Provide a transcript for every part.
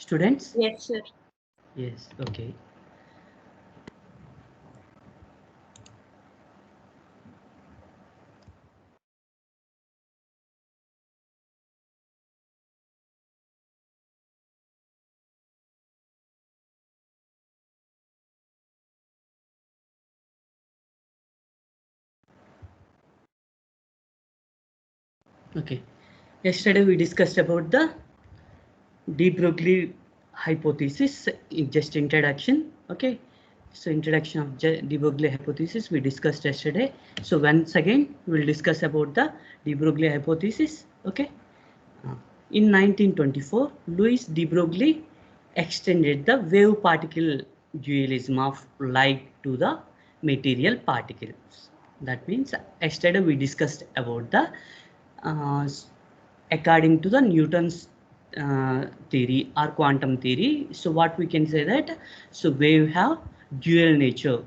Students? Yes, sir. Yes, okay. Okay. Yesterday we discussed about the de Broglie hypothesis in just introduction. Okay. So introduction of de Broglie hypothesis we discussed yesterday. So once again we will discuss about the de Broglie hypothesis. Okay. In 1924, Louis de Broglie extended the wave particle dualism of light to the material particles. That means yesterday we discussed about the uh, according to the Newton's theory or quantum theory. So what we can say that so wave have dual nature.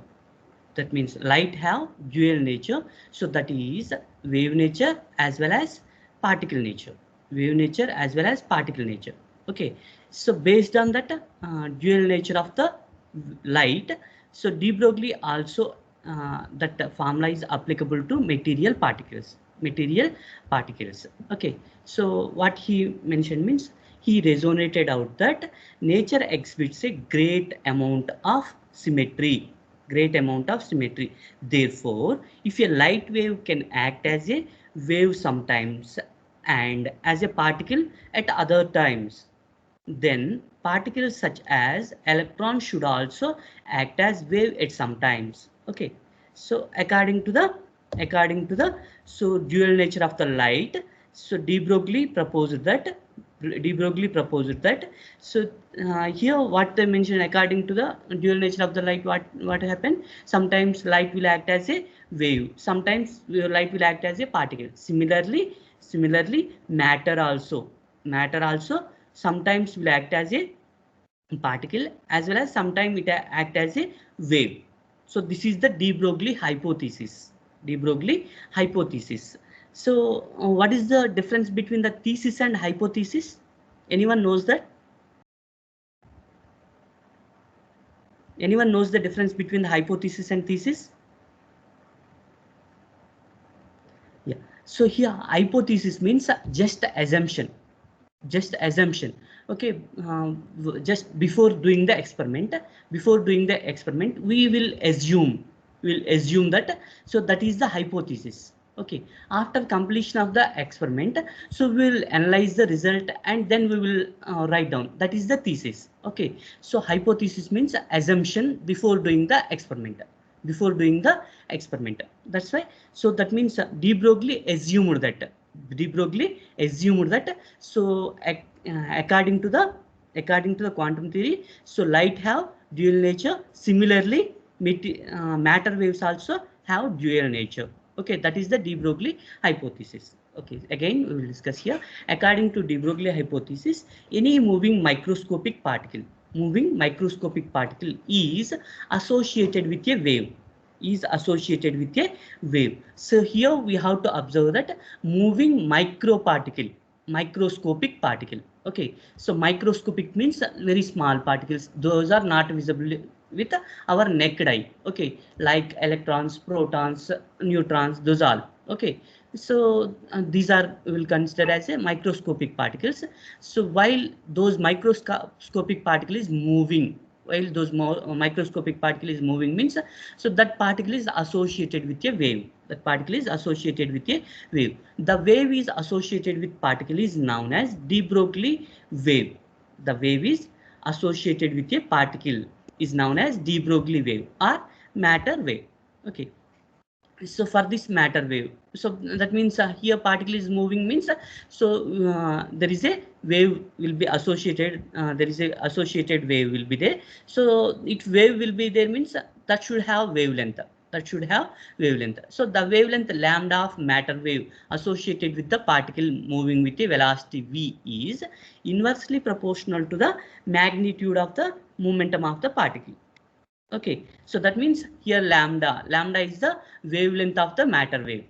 That means light have dual nature. So that is wave nature as well as particle nature. Wave nature as well as particle nature. Okay. So based on that dual nature of the light, so de Broglie also that formula is applicable to material particles. Material particles. Okay. So what he mentioned means he resonated out that nature exhibits a great amount of symmetry. Therefore, if a light wave can act as a wave sometimes and as a particle at other times, then particles such as electrons should also act as wave at some times. Okay. So according to the so dual nature of the light, so de Broglie proposed that so here what they mentioned according to the dual nature of the light, what happened, sometimes light will act as a wave, sometimes light will act as a particle. Similarly matter also sometimes will act as a particle as well as sometimes it act as a wave. So this is the de Broglie hypothesis. So what is the difference between the thesis and hypothesis? Anyone knows that? Anyone knows the difference between the hypothesis and thesis? Yeah. So here hypothesis means just assumption. Okay. Just before doing the experiment we will assume that so that is the hypothesis. Okay. After completion of the experiment, so we will analyze the result and then we will write down, that is the thesis. Okay. So hypothesis means assumption before doing the experiment. That's why. So that means de Broglie assumed that so according to the quantum theory, so light have dual nature. Similarly matter waves also have dual nature. Okay, that is the de Broglie hypothesis. Okay, again we will discuss here. According to de Broglie hypothesis, any moving microscopic particle is associated with a wave. So here we have to observe that moving microscopic particle. Okay, so microscopic means very small particles. Those are not visible with our naked eye. Okay, like electrons, protons, neutrons, those all. Okay, so these are will consider as a microscopic particles. So while those microscopic particle is moving, microscopic particle is moving means so that particle is associated with a wave. The wave is associated with particle is known as de Broglie wave. The wave is associated with a particle is known as de Broglie wave or matter wave. Okay. So for this matter wave, so that means here particle is moving means there is a wave will be associated, there is a associated wave will be there. So if wave will be there means that should have wavelength. So the wavelength lambda of matter wave associated with the particle moving with a velocity v is inversely proportional to the magnitude of the momentum of the particle. Okay, so that means here lambda is the wavelength of the matter wave.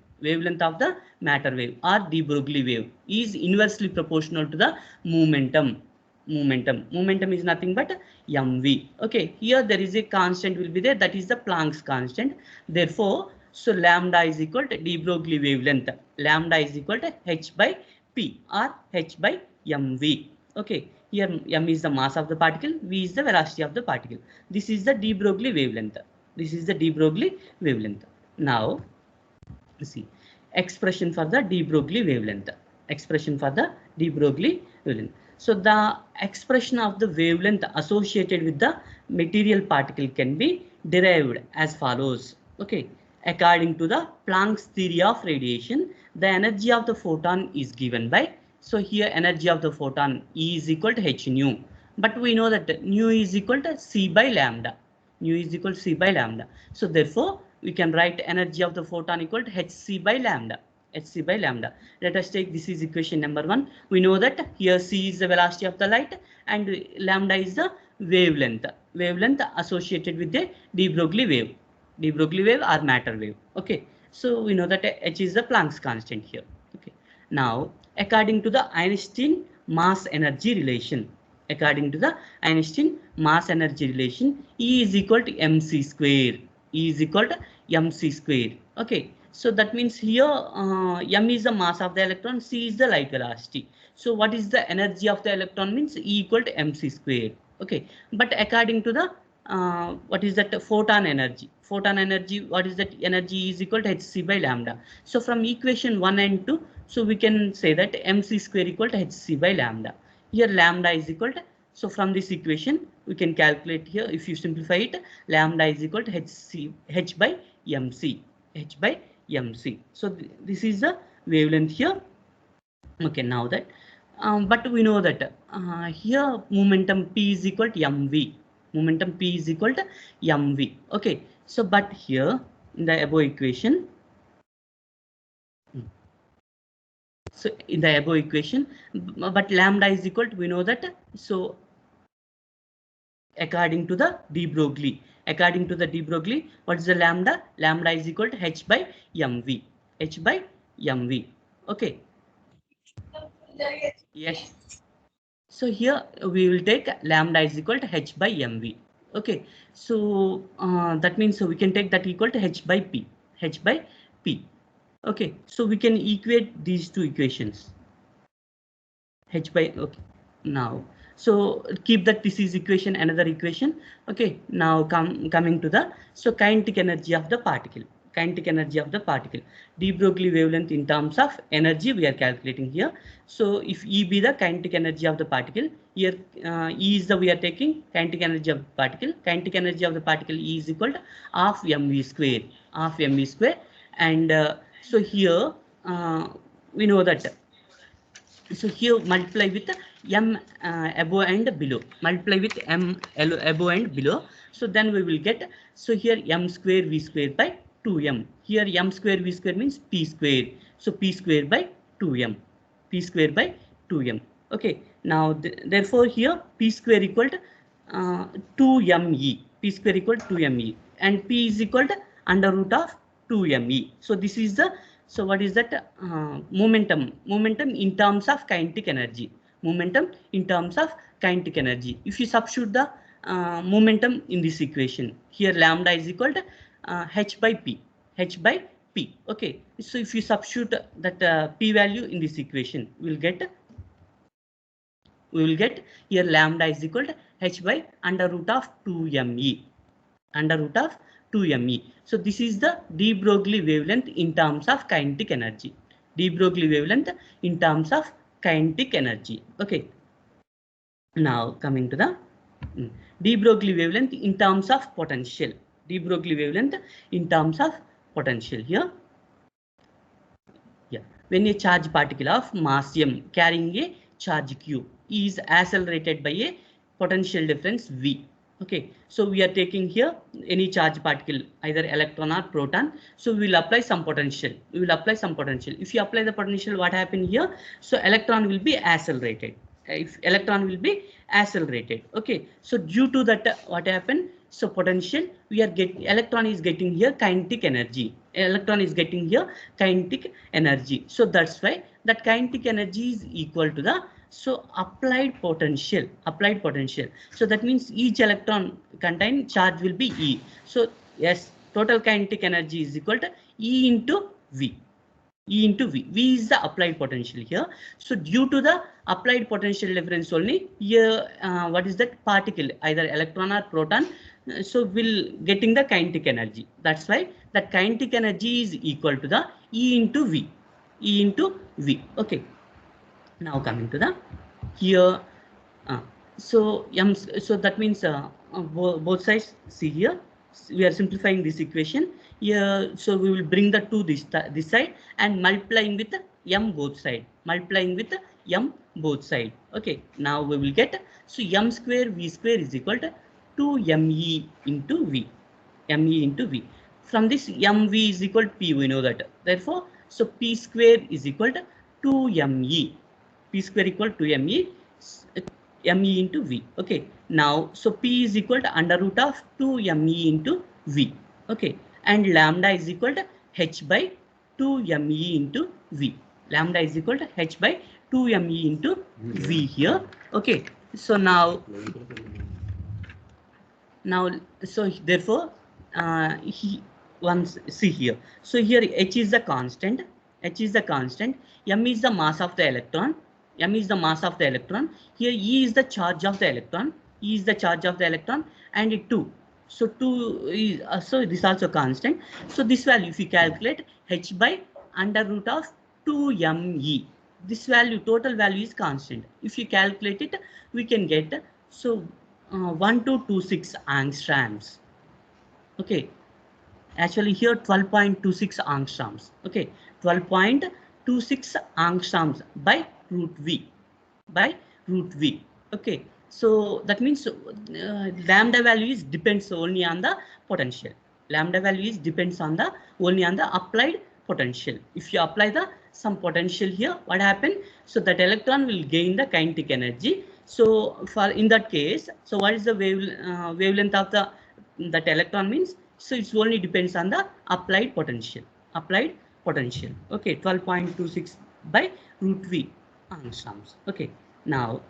Or de Broglie wave is inversely proportional to the momentum Momentum is nothing but mv. Okay, here there is a constant will be there, that is the Planck's constant. Therefore, so lambda is equal to de Broglie wavelength. Lambda is equal to h by p or h by mv. Okay, here m is the mass of the particle, v is the velocity of the particle. This is the de Broglie wavelength. This is the de Broglie wavelength. Now, see expression for the de Broglie wavelength. Expression for the de Broglie wavelength. So the expression of the wavelength associated with the material particle can be derived as follows. Okay, according to the Planck's theory of radiation, the energy of the photon is given by, so here energy of the photon E is equal to h nu, but we know that nu is equal to c by lambda. Nu is equal to c by lambda. So therefore, we can write energy of the photon equal to hc by lambda. Hc by lambda. Let us take, this is equation number 1. We know that here c is the velocity of the light and lambda is the wavelength. Wavelength associated with the de Broglie wave. De Broglie wave or matter wave. Okay. So we know that h is the Planck's constant here. Okay. Now, according to the Einstein mass energy relation, according to the Einstein mass energy relation, E is equal to mc square. E is equal to mc square. Okay, so that means here m is the mass of the electron, c is the light velocity. So what is the energy of the electron means E equal to mc square. Okay, but according to the what is that photon energy? Photon energy, what is that energy is equal to hc by lambda. So from equation 1 and 2, so we can say that mc square equal to hc by lambda. Here lambda is equal to, so from this equation we can calculate here, if you simplify it, lambda is equal to h by mc. H by mc. So this is the wavelength here. Okay, now that but we know that here momentum p is equal to mv. Momentum p is equal to mv. Okay, so but here in the above equation, so in the above equation, but lambda is equal to, we know that, so according to the de Broglie, according to the de Broglie, what is the lambda? Lambda is equal to h by mv. H by mv. Okay. Yes. So here we will take lambda is equal to h by mv. Okay. So that means, so we can take that equal to h by p. H by p. Okay. So we can equate these two equations. H by, okay. Now, so keep that this is equation, another equation. Okay, now coming to the, so kinetic energy of the particle. Kinetic energy of the particle. De Broglie wavelength in terms of energy we are calculating here. So if E be the kinetic energy of the particle, here E is the, we are taking kinetic energy of the particle. Kinetic energy of the particle E is equal to half mv square. Half mv square. And so here we know that, so here multiply with m above and below, multiply with m above and below, so then we will get, so here m square v square by 2m, here m square v square means p square, so p square by 2m, p square by 2m. Okay, now therefore here p square equal to 2me, p square equal to 2me, and p is equal to under root of 2me. So this is the, so what is that momentum? Momentum in terms of kinetic energy. Momentum in terms of kinetic energy. If you substitute the momentum in this equation, here lambda is equal to h by p. H by p. Okay. So if you substitute that p value in this equation, we will get here lambda is equal to h by under root of 2me. Under root of 2me. So this is the de Broglie wavelength in terms of kinetic energy. De Broglie wavelength in terms of kinetic energy. Okay. Now coming to the de Broglie wavelength in terms of potential. De Broglie wavelength in terms of potential here. Yeah. When a charge particle of mass m carrying a charge q is accelerated by a potential difference v. Okay, so we are taking here any charge particle, either electron or proton. So we will apply some potential. We will apply some potential. If you apply the potential, what happen here? So electron will be accelerated. If electron will be accelerated. Okay, so due to that, what happened? So potential, we are getting, electron is getting here kinetic energy. Electron is getting here kinetic energy. So that's why that kinetic energy is equal to the applied potential. So that means each electron contained charge will be E. So yes, total kinetic energy is equal to E into V. E into V. V is the applied potential here. So due to the applied potential difference only, here what is that particle, either electron or proton, so will getting the kinetic energy. That's why that kinetic energy is equal to the E into V. E into V. Okay. Now coming to the here. So that means both sides, see here, we are simplifying this equation here. So we will bring the 2 this side and multiplying with m both side, okay. Now we will get, so m square v square is equal to 2me into v, from this mv is equal to p, we know that, therefore so p square is equal to 2me, me into v. Okay, now so p is equal to under root of 2me into v. Okay, and lambda is equal to h by 2me into v. Lambda is equal to h by 2me into v here. Okay, so now so therefore once see here, so here h is the constant, m is the mass of the electron, here E is the charge of the electron, and 2, so 2 is so this also constant. So this value, if you calculate, h by under root of 2me, this value, total value is constant. If you calculate it, we can get 1226 angstroms. Okay, actually here 12.26 angstroms. Okay, 12.26 angstroms by root v. Okay, so that means lambda value is depends only on the potential. Depends on the only on the applied potential. If you apply some potential here, what happen? So that electron will gain the kinetic energy. So for in that case, so what is the wavelength of that electron means? So it's only depends on the applied potential. Okay, 12.26 by root v angstroms. Okay, now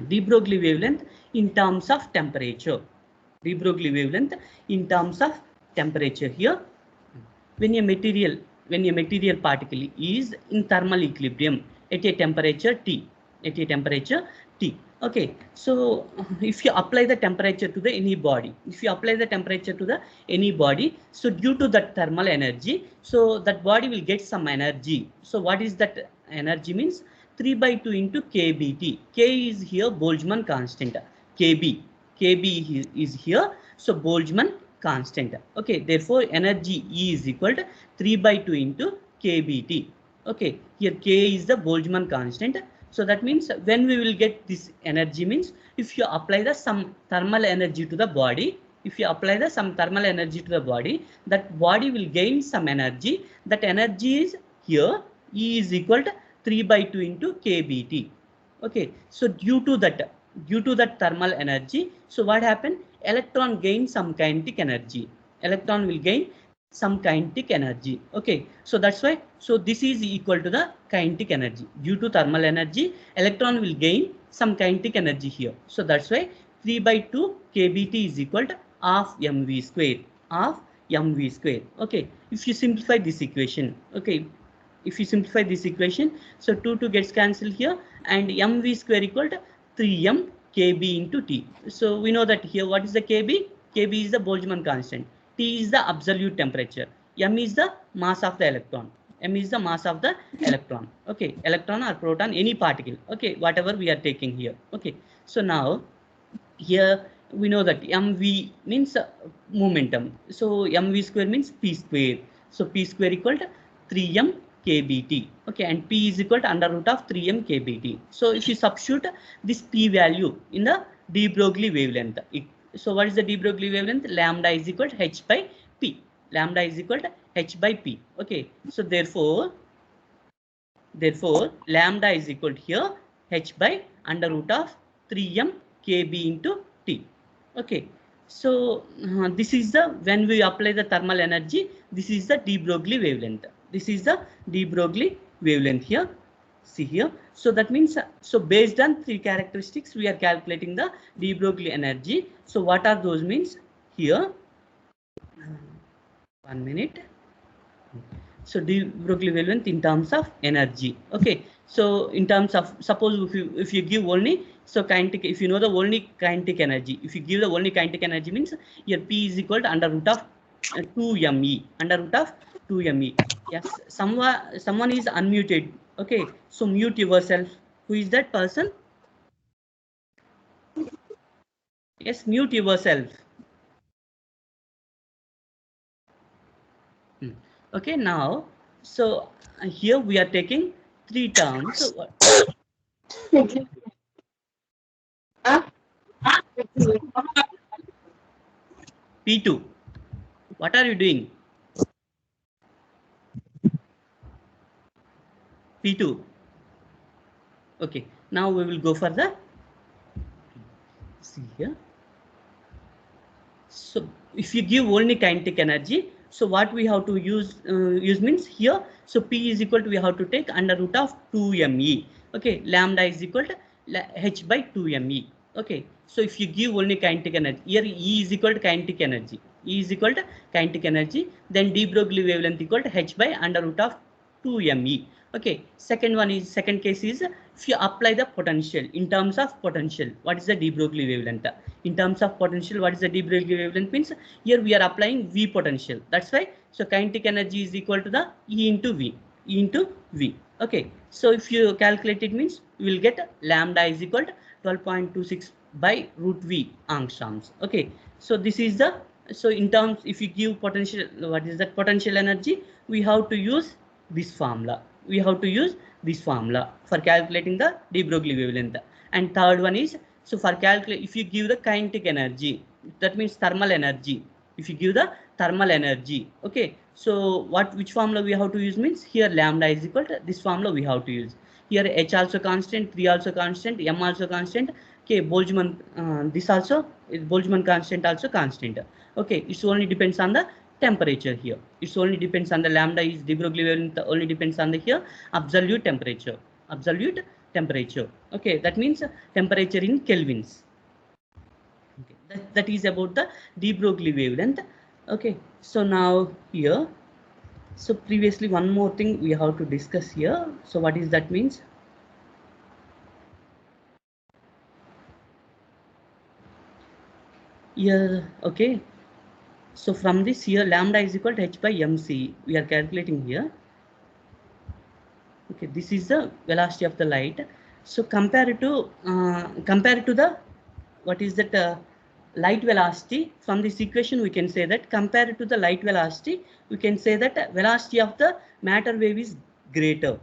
de Broglie wavelength in terms of temperature. Here, when a material particle is in thermal equilibrium at a temperature T. Okay, so if you apply the temperature to the any body, so due to that thermal energy, so that body will get some energy. So what is that energy means? 3/2 into kBT. K is here Boltzmann constant. KB is here, so Boltzmann constant. Okay, therefore energy E is equal to 3/2 into kBT. Okay, here K is the Boltzmann constant. So that means when we will get this energy means, if you apply some thermal energy to the body, that body will gain some energy. That energy is here E is equal to 3/2 into kBT. Okay, so due to that thermal energy, so what happened? Electron gain some kinetic energy. Okay, so that's why, so this is equal to the kinetic energy. Due to thermal energy, electron will gain some kinetic energy here. So that's why 3/2 kBT is equal to half mv square. Okay, if you simplify this equation, so 2 gets cancelled here, and mv square equal to 3m kb into T. So we know that here what is the kb? Kb is the Boltzmann constant. T is the absolute temperature. M is the mass of the electron. Okay, electron or proton, any particle. Okay, whatever we are taking here. Okay, so now here we know that mv means momentum. So mv square means p square. So p square equal to 3m kBT. Okay, and p is equal to under root of 3m kBT. So if you substitute this p value in the de Broglie wavelength, so what is the de Broglie wavelength? Lambda is equal to h by p. Okay, so therefore lambda is equal to here h by under root of 3m kb into T. Okay, so this is the, when we apply the thermal energy, this is the de Broglie wavelength. wavelength here. See here. So that means, so based on three characteristics, we are calculating the de Broglie energy. So what are those means here? 1 minute. So de Broglie wavelength in terms of energy. Okay. So in terms of, suppose if you give only, so kinetic, if you know the only kinetic energy, if you give the only kinetic energy means your P is equal to under root of 2me, under root of 2me. Yes, someone is unmuted. Okay, so mute yourself. Who is that person? Yes, mute yourself. Okay, now, so here we are taking three terms. So, P2, what are you doing? P2. Okay, now we will go for the, see here. So if you give only kinetic energy, so what we have to use means here, so P is equal to, we have to take under root of 2me. Okay, lambda is equal to h by 2me. Okay, so if you give only kinetic energy, here E is equal to kinetic energy, E is equal to kinetic energy, then de Broglie wavelength equal to h by under root of 2me. Okay, second case is if you apply the potential in terms of potential, what is the de Broglie wavelength? In terms of potential, what is the de Broglie wavelength means? Here we are applying V potential. That's why, so kinetic energy is equal to the E into V, E into V. Okay, so if you calculate it means you will get lambda is equal to 12.26 by root V angstroms. Okay, so this is the, so in terms, if you give potential, what is that potential energy? We have to use this formula. We have to use this formula for calculating the de Broglie wavelength. And third one is, so for calculate, if you give the kinetic energy, that means thermal energy. If you give the thermal energy, okay. So which formula we have to use means here lambda is equal to this formula we have to use. Here H also constant, 3 also constant, M also constant. Okay, Boltzmann, this also is Boltzmann constant also constant. Okay, it only depends on the temperature here. It only depends on the lambda is de Broglie wavelength, only depends on the here absolute temperature. Absolute temperature. Okay, that means temperature in kelvins. Okay, that is about the de Broglie wavelength. Okay, so now here, so previously one more thing we have to discuss here. So what is that means? Yeah, okay. So from this here, lambda is equal to h by mc. We are calculating here. Okay, this is the velocity of the light. So compare to the, what is that, light velocity. From this equation we can say that compared to the light velocity, we can say that velocity of the matter wave is greater.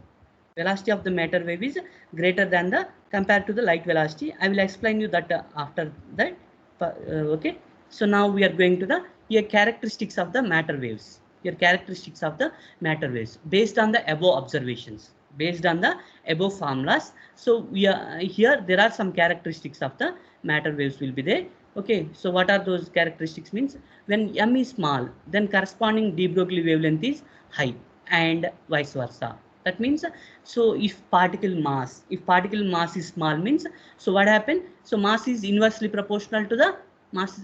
Velocity of the matter wave is greater than the compared to the light velocity. I will explain you that after that. Okay, so now we are going to the here characteristics of the matter waves. Here characteristics of the matter waves based on the above observations, based on the above formulas. So we are here, there are some characteristics of the matter waves will be there. Okay, so what are those characteristics means? When m is small, then corresponding de Broglie wavelength is high, and vice versa. That means, so if particle mass is small means, so what happened? So mass is inversely proportional to the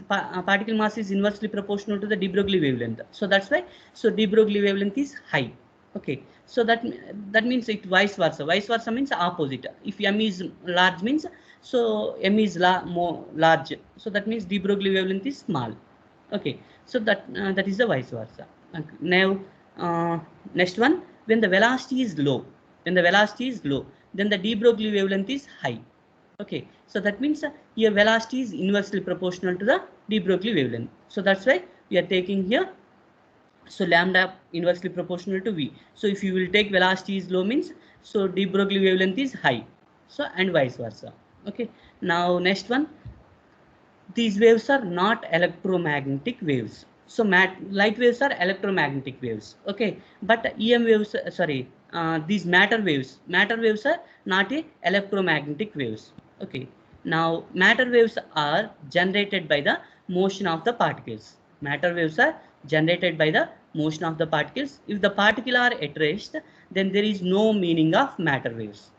particle mass is inversely proportional to the de Broglie wavelength. So that's why, so de Broglie wavelength is high. Okay, so that means it vice versa. Vice versa means opposite. If m is large means, so m is more large. So that means de Broglie wavelength is small. Okay, so that is the vice versa. Now next one, when the velocity is low, then the de Broglie wavelength is high. Okay, so that means your velocity is inversely proportional to the de Broglie wavelength. So that's why we are taking here, so lambda inversely proportional to V. So if you will take velocity is low means, so de Broglie wavelength is high. So and vice versa. Okay, now next one, these waves are not electromagnetic waves. So light waves are electromagnetic waves. Okay, but EM waves, these matter waves are not a electromagnetic waves. Okay, now matter waves are generated by the motion of the particles. Matter waves are generated by the motion of the particles. If the particle are at rest, then there is no meaning of matter waves.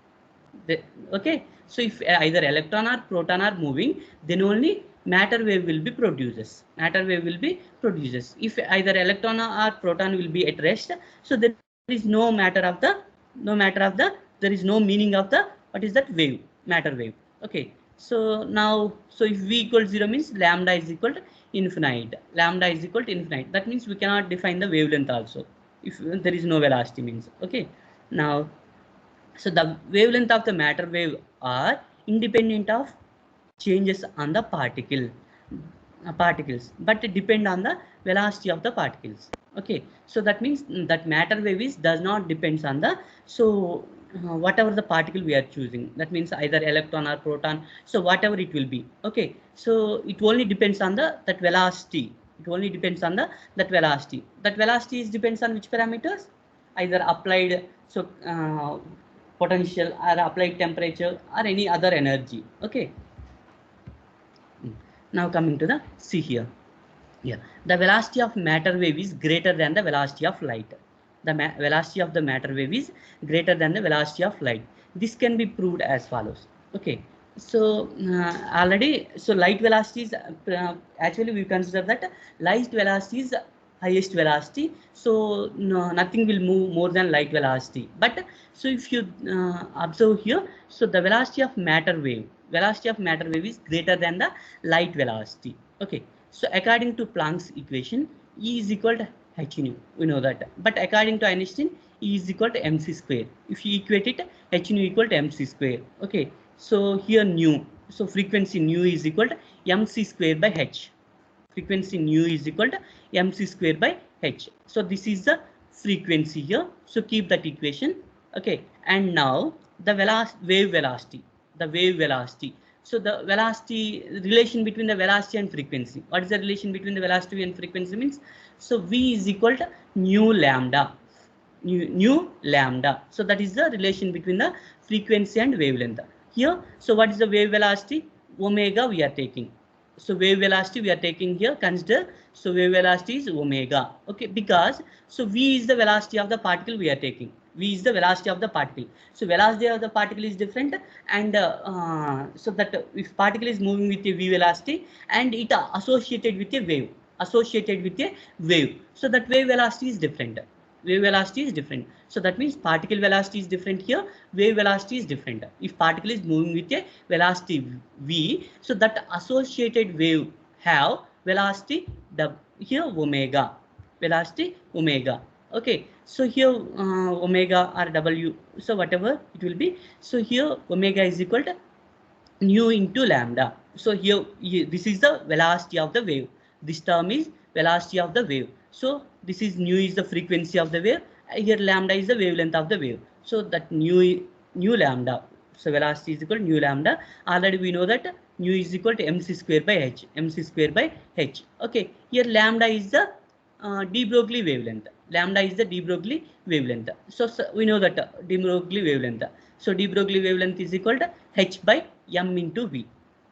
Okay, so if either electron or proton are moving, then only matter wave will be produces. Matter wave will be produces. If either electron or proton will be at rest, so there is no matter of the there is no meaning of the what is that wave, matter wave. Okay, so now so if v equals 0 means lambda is equal to infinite. Lambda is equal to infinite. That means we cannot define the wavelength also if there is no velocity means. Okay, now so the wavelength of the matter wave are independent of changes on the particles, but depend on the velocity of the particles. Okay, so that means that matter wave is does not depends on the whatever the particle we are choosing. That means either electron or proton. So whatever it will be. Okay, so it only depends on the that velocity. It only depends on the that velocity. That velocity is depends on which parameters? Either applied potential or applied temperature or any other energy. Okay, now coming to the see here. Yeah, the velocity of matter wave is greater than the velocity of light. The velocity of the matter wave is greater than the velocity of light. This can be proved as follows. Okay, so already so light velocity is actually we consider that light velocity is highest velocity, so no, nothing will move more than light velocity. But so if you observe here, so the velocity of matter wave is greater than the light velocity. Okay, so according to Planck's equation, E is equal to h nu, we know that. But according to Einstein, E is equal to mc square. If you equate it, h nu equal to mc square. Okay, so here nu, so frequency nu is equal to mc square by h. Frequency nu is equal to mc square by h. So this is the frequency here. So keep that equation. Okay, and now the wave velocity. So the velocity relation between the velocity and frequency. What is the relation between the velocity and frequency means? So v is equal to nu lambda. Nu lambda. So that is the relation between the frequency and wavelength. Here, so what is the wave velocity? Omega we are taking. So wave velocity we are taking here, consider. So wave velocity is omega. Okay, because so v is the velocity of the particle we are taking. V is the velocity of the particle. So velocity of the particle is different, and so that if particle is moving with a v velocity and it associated with a wave, so that wave velocity is different. So that means particle velocity is different here, wave velocity is different. If particle is moving with a velocity v, so that associated wave have velocity here omega. Okay, so here omega or w, so whatever it will be. So here omega is equal to nu into lambda. So here this is the velocity of the wave. This term is velocity of the wave. So this is nu is the frequency of the wave. Here lambda is the wavelength of the wave. So that nu lambda. So velocity is equal to nu lambda. Already we know that nu is equal to mc square by h. Okay, here lambda is the de Broglie wavelength. So we know that de Broglie wavelength. So de Broglie wavelength is equal to h by m into v.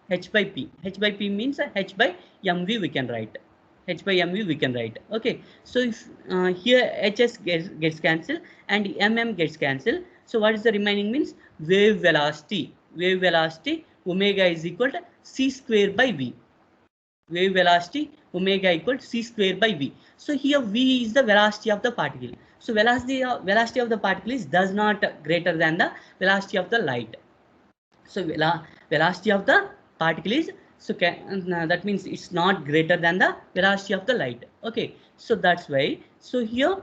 H by p means h by mv we can write. Okay, so if here hs gets cancelled and gets cancelled, so what is the remaining means wave velocity omega is equal to c square by v. Wave velocity omega equal to c square by v. So here v is the velocity of the particle. So velocity of the particle is does not greater than the velocity of the light. So velocity of the particle is that means it's not greater than the velocity of the light. Okay, so that's why. So here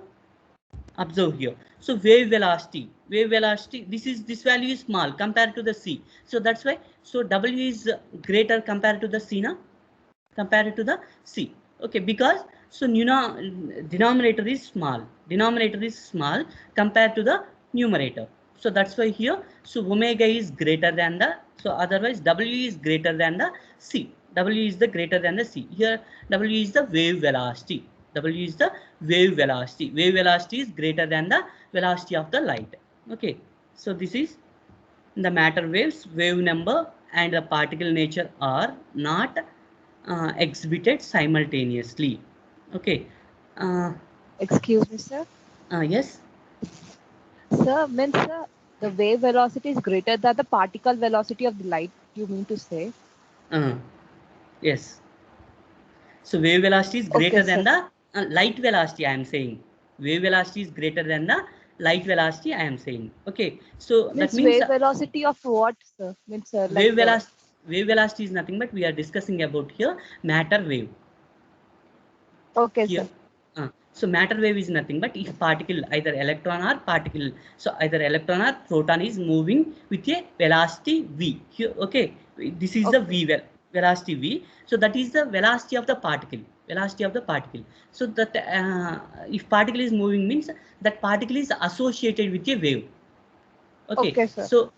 observe here. So wave velocity. This value is small compared to the c. So that's why. So w is greater compared to the c now. Okay, because so denominator is small compared to the numerator. So that's why here so omega is greater than the, so otherwise w is greater than the c. Here w is the wave velocity. Wave velocity is greater than the velocity of the light. Okay, so this is the matter waves, wave number and the particle nature are not exhibited simultaneously. Okay. Excuse me, sir. Yes. Sir, means the wave velocity is greater than the particle velocity of the light, you mean to say? Yes. So wave velocity is Okay, greater than sir. the light velocity, I am saying. Wave velocity is greater than the light velocity, I am saying. Okay. So that Means means wave velocity of what, sir? Means wave velocity, wave velocity is nothing but we are discussing about here matter wave. okay, Here sir. so matter wave is nothing but if particle either electron or particle, so either electron or proton is moving with a velocity v here. Okay, this is the Okay. velocity v, so that is the velocity of the particle, velocity of the particle. So that if particle is moving means that particle is associated with a wave. Okay, Okay, sir. so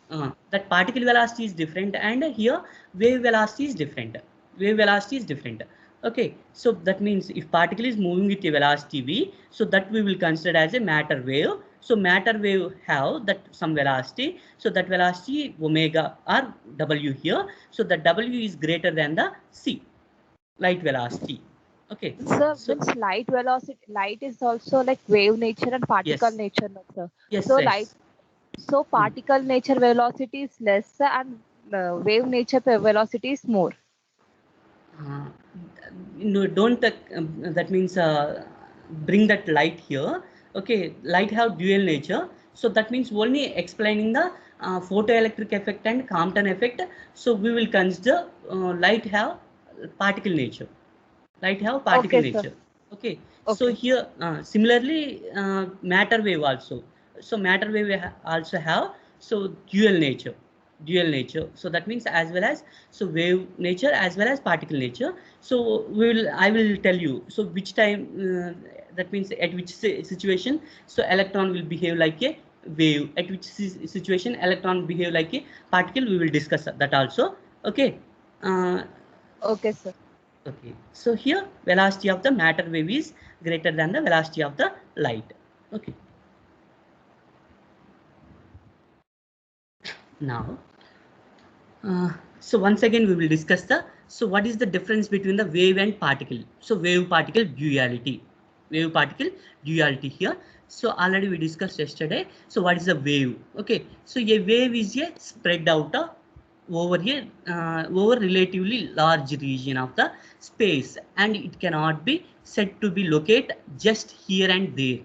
that particle velocity is different and here wave velocity is different. Wave velocity is different. Okay, so that means if particle is moving with a velocity v, so that we will consider as a matter wave. So matter wave have that some velocity, so that velocity omega or w here, so the w is greater than the c, light velocity. Okay, Sir, so means light velocity, light is also like wave nature and particle yes, nature, no, sir. yes, So light, yes. so Hmm. particle nature velocity is less and wave nature velocity is more. Uh, no, don't that means bring that light here. Okay, light have dual nature, so that means only explaining the photoelectric effect and Compton effect. So we will consider light have particle nature. Light have particle Okay, sir. nature. Okay, so Okay. here similarly matter wave also. So matter wave also have so dual nature, dual nature. So that means as well as so wave nature as well as particle nature. So we will I will tell you so which time that means at which situation so electron will behave like a wave, at which situation electron behave like a particle, we will discuss that also. Okay, uh, Okay, sir. okay, so here velocity of the matter wave is greater than the velocity of the light. Okay, now so once again we will discuss the so what is the difference between the wave and particle. So wave particle duality, wave particle duality here. So already we discussed yesterday. So what is a wave? Okay, so a wave is a spread out of over a over relatively large region of the space and it cannot be said to be located just here and there,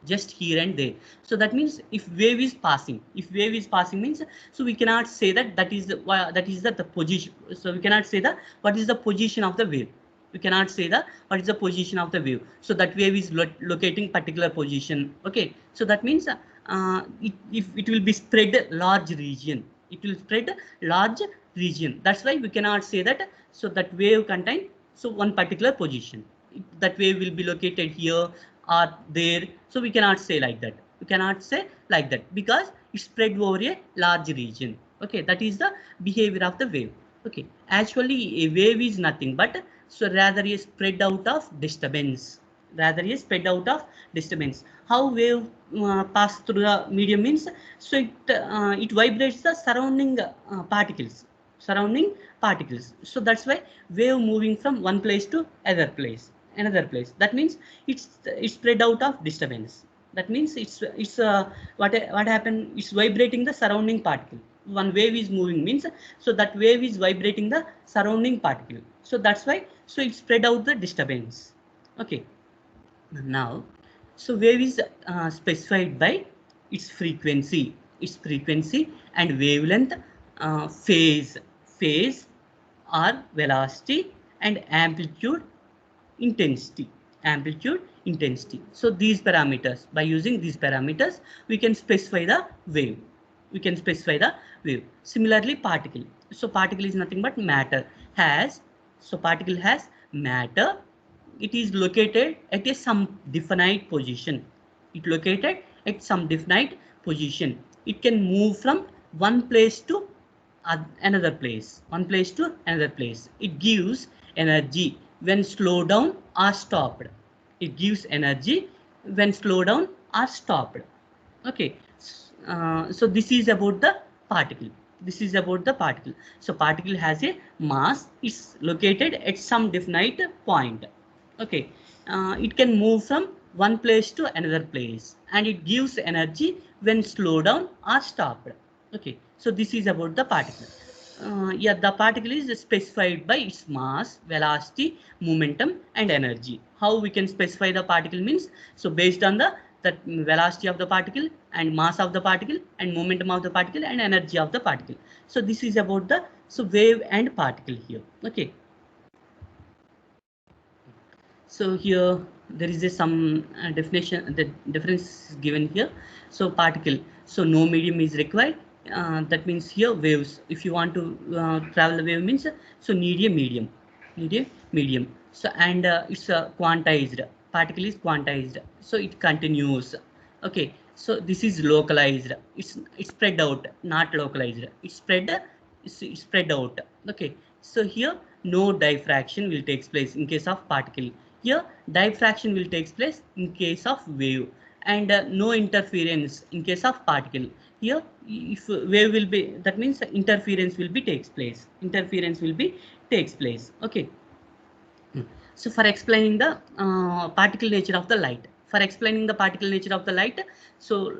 just here and there. So that means if wave is passing, if wave is passing means so we cannot say that that is the that is the position. So we cannot say that what is the position of the wave, we cannot say that what is the position of the wave. So that wave is locating particular position. Okay, so that means if it will be spread large region, it will spread large region. That's why we cannot say that so that wave contain so one particular position, that wave will be located here or there. So we cannot say like that, we cannot say like that because it's spread over a large region. Okay, that is the behavior of the wave. Okay, actually a wave is nothing but so rather a spread out of disturbance, rather a spread out of disturbance. How wave pass through the medium means so it vibrates the surrounding particles, surrounding particles. So that's why wave moving from one place to other place, another place. That means it's spread out of disturbance. That means it's what happened, it's vibrating the surrounding particle. One wave is moving means so that wave is vibrating the surrounding particle. So that's why so it spread out the disturbance. Okay, now so wave is specified by its frequency and wavelength, phase or velocity and amplitude intensity. So these parameters, by using these parameters we can specify the wave, we can specify the wave. Similarly particle, so particle is nothing but matter has, so particle has matter, it is located at a some definite position, it located at some definite position. It can move from one place to another place, one place to another place. It gives energy when slowed down or stopped, it gives energy when slowed down or stopped. Okay, so this is about the particle, this is about the particle. So particle has a mass, it's located at some definite point. Okay, it can move from one place to another place and it gives energy when slowed down or stopped. Okay, so this is about the particle. Yeah, the particle is specified by its mass, velocity, momentum, and energy. How we can specify the particle means, so based on the velocity of the particle and mass of the particle and momentum of the particle and energy of the particle. So this is about the wave and particle here. Okay. So here there is some definition, the difference is given here. So particle, so no medium is required. That means here waves. If you want to travel a wave means, so need a medium, need a medium. So and it's quantized. Particle is quantized, so it continues. Okay, so this is localized. It's spread out, not localized. It's spread out. Okay, so here no diffraction will take place in case of particle. Here diffraction will take place in case of wave, and no interference in case of particle. Here if wave will be, that means interference will be takes place. Interference will be takes place. Okay. So for explaining the particle nature of the light, so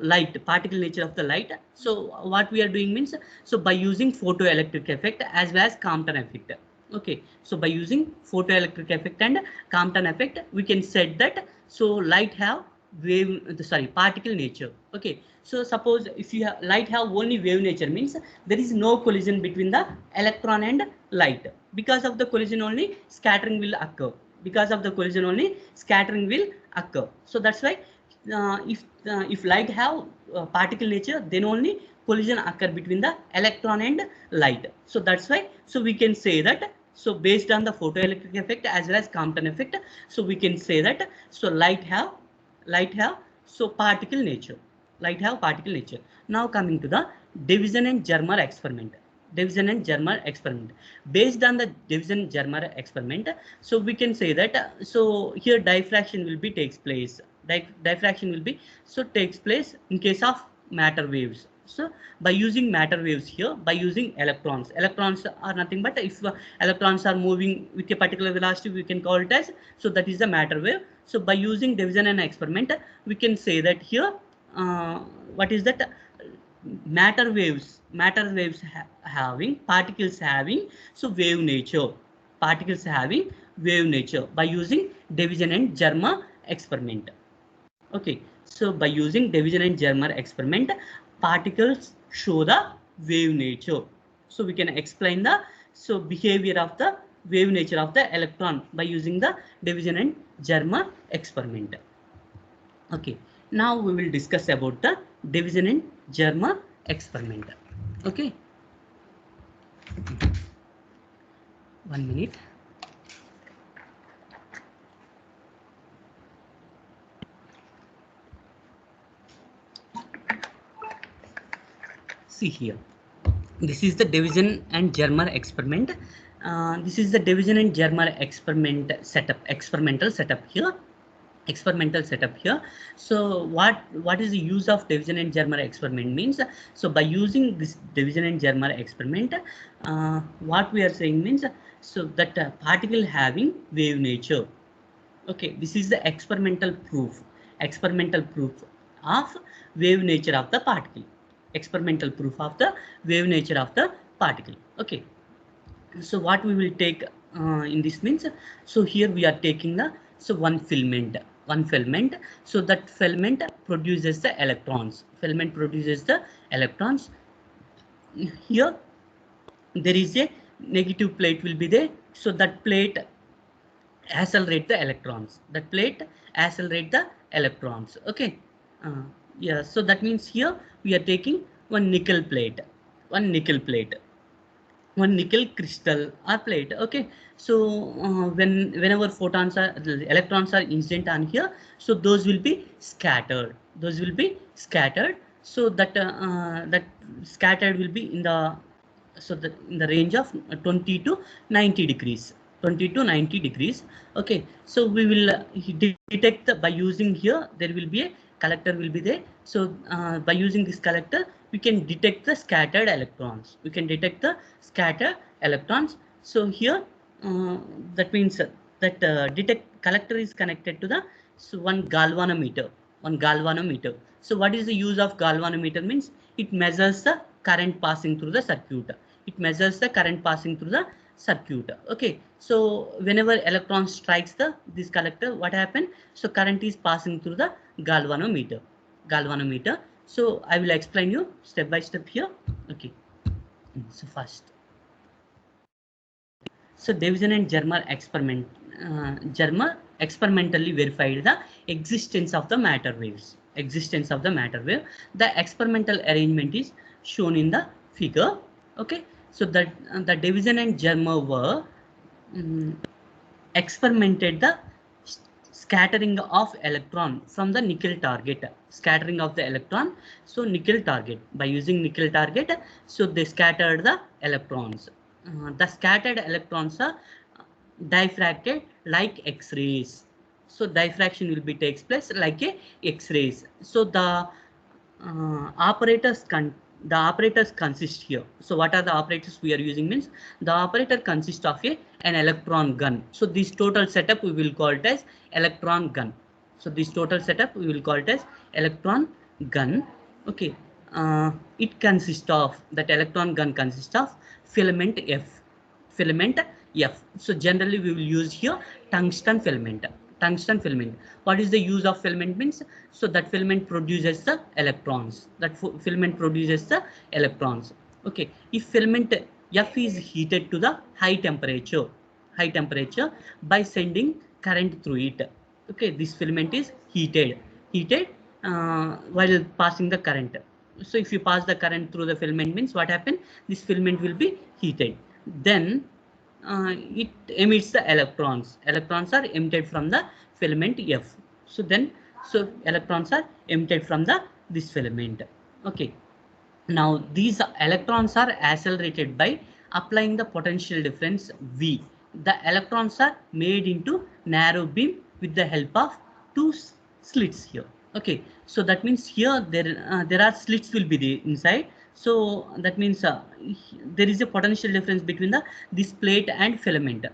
light, particle nature of the light. So what we are doing means, so by using photoelectric effect as well as Compton effect. Okay, so by using photoelectric effect and Compton effect, we can set that so light have particle nature. Okay, so suppose if you have light have only wave nature means there is no collision between the electron and light. Because of the collision only scattering will occur. So that's why if light have particle nature, then only collision occur between the electron and light. So that's why, so we can say that, so based on the photoelectric effect as well as Compton effect, so we can say that so light have so particle nature. Now coming to the division and Germer experiment. Based on the division Germer experiment, so we can say that so here diffraction will be takes place. Diffraction will be takes place in case of matter waves. So by using matter waves here, by using electrons are nothing but if electrons are moving with a particular velocity, we can call it as, so that is the matter wave. So by using division and experiment, we can say that here what is that, matter waves having particles having wave nature, by using division and Germer experiment. Okay, so by using division and Germer experiment, particles show the wave nature. So we can explain the behavior of the wave nature of the electron by using the division and Germer experiment. Okay, now we will discuss about the division and Germer experiment. Okay, 1 minute. See here, this is the division and Germer experiment. This is the division and Germer experimental setup here. So what is the use of division and Germer experiment means, so by using this division and Germer experiment, what we are saying means, so that particle having wave nature. Okay, this is the experimental proof of wave nature of the particle. Okay, so what we will take in this means, so here we are taking the one filament. So that filament produces the electrons. Here there is a negative plate will be there, so that plate accelerate the electrons. Okay, yeah, so that means here we are taking one nickel crystal or plate. Okay, so whenever electrons are incident on here, so those will be scattered. So that that scattered will be in the in the range of 20 to 90 degrees. Okay, so we will detect by using here, there will be a collector will be there. So by using this collector, we can detect the scattered electrons. So here that means that detect collector is connected to the one galvanometer. So what is the use of galvanometer means? It measures the current passing through the circuit. It measures the current passing through the circuit. Okay, so whenever electron strikes this collector, what happen? So current is passing through the galvanometer. So I will explain you step by step here. Okay, so first, so Davison and Germer experimentally verified the existence of the matter waves. The experimental arrangement is shown in the figure. Okay, so that the Davison and Germer were experimented the scattering of electron from the nickel target. Scattering of the electron, so nickel target, by using nickel target, so they scattered the electrons. The scattered electrons are diffracted like X-rays. So diffraction will be takes place like a X-rays. So the operators consist here. So what are the operators we are using means? The operator consists of an electron gun. So this total setup we will call it as electron gun. So this total setup we will call it as electron gun. Okay, it consists of, that electron gun consists of filament F. So generally we will use here tungsten filament. What is the use of filament means? So that filament produces the electrons. Okay, if filament F is heated to the high temperature by sending current through it. Okay, this filament is heated while passing the current. So if you pass the current through the filament means what happen? This filament will be heated. Then it emits the electrons. Electrons are emitted from the filament F. So electrons are emitted from this filament. Okay. Now these electrons are accelerated by applying the potential difference V. The electrons are made into narrow beam with the help of two slits here. Okay, so that means here there are slits will be there inside. So that means there is a potential difference between this plate and filament.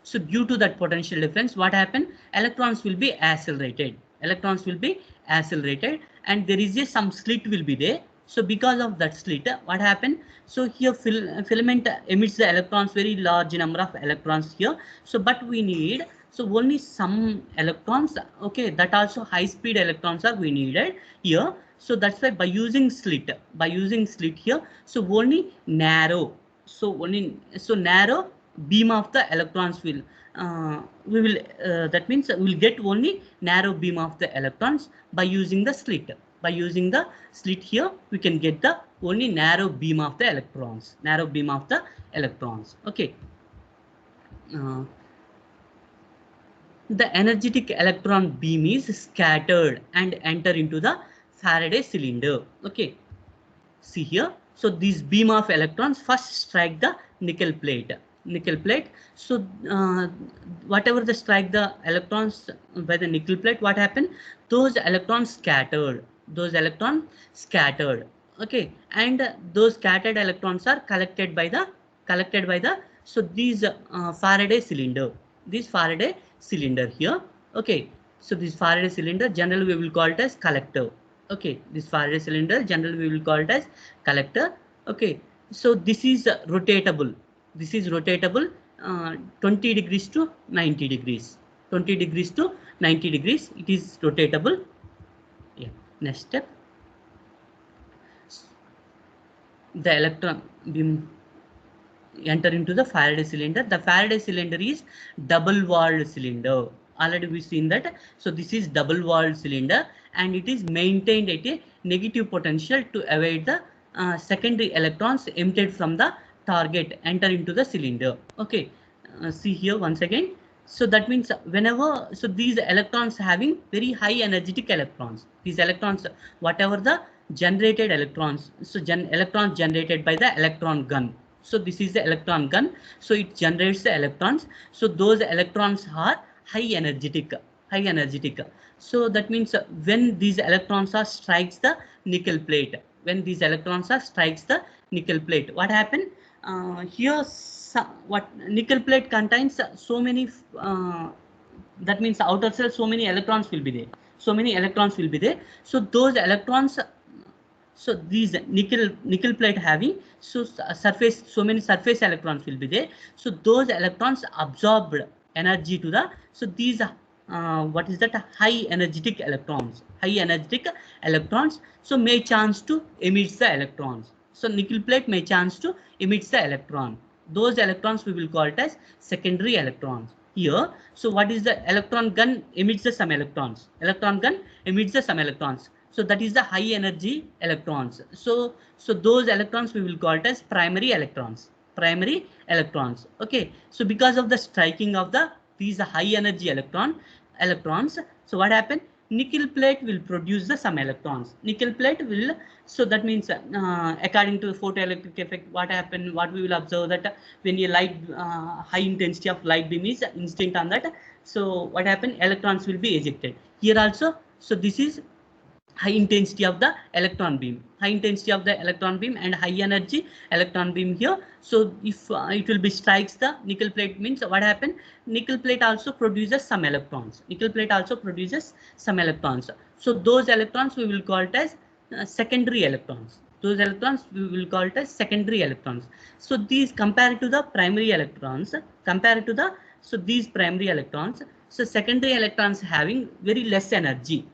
So due to that potential difference, what happened? Electrons will be accelerated. And there is some slit will be there. So because of that slit, what happened? So here filament emits the electrons, very large number of electrons here. So but we need only some electrons. Okay, that also high speed electrons are we needed here. So that's why by using slit here, so only narrow beam of the electrons will that means we'll get only narrow beam of the electrons by using the slit. Here we can get the only narrow beam of the electrons. Okay, the energetic electron beam is scattered and enter into the Faraday cylinder. Okay, see here. So this beam of electrons first strike the nickel plate. So whatever the strike the electrons by the nickel plate, what happened? Those electrons scattered. Okay, and those scattered electrons are collected by the so these Faraday cylinder. Here. Okay, so this Faraday cylinder generally we will call it as collector. Okay, this Faraday cylinder generally we will call it as collector. Okay, so this is rotatable. 20 degrees to 90 degrees. It is rotatable. Yeah. Next step. The electron beam enter into the Faraday cylinder. The Faraday cylinder is double-walled cylinder. Already we've seen that. So this is double-walled cylinder and it is maintained at a negative potential to avoid the secondary electrons emitted from the target enter into the cylinder. Okay, see here once again. So that means whenever, so these electrons having very high energetic electrons. These electrons, whatever the generated electrons, so electrons generated by the electron gun. So this is the electron gun. So it generates the electrons. So those electrons are high energetic. So that means when these electrons are strikes the nickel plate, what happened? Here what nickel plate contains so many that means outer cell so many electrons will be there. so many electrons will be there. So those electrons, so these nickel plate having surface, so many surface electrons will be there. So those electrons absorbed energy to the, so these what is that, high energetic electrons, so may chance to emit the electrons. So nickel plate may chance to emit the electron. Those electrons we will call it as secondary electrons here. So what is the electron gun emits the some electrons, electron gun emits the some electrons. So that is the high energy electrons. So those electrons we will call it as primary electrons, okay. So because of the striking of the these high energy electrons, so what happened, nickel plate will produce the some electrons, nickel plate will, so that means according to the photoelectric effect, what we will observe that when a light high intensity of light beam is instant on that, so what happened, electrons will be ejected here also. So this is high intensity of the electron beam, and high energy electron beam here. So if it will be strikes the nickel plate, means what happened, nickel plate also produces some electrons, so those electrons we will call it as secondary electrons, so these compared to the primary electrons, so these primary electrons, so secondary electrons having very less energy.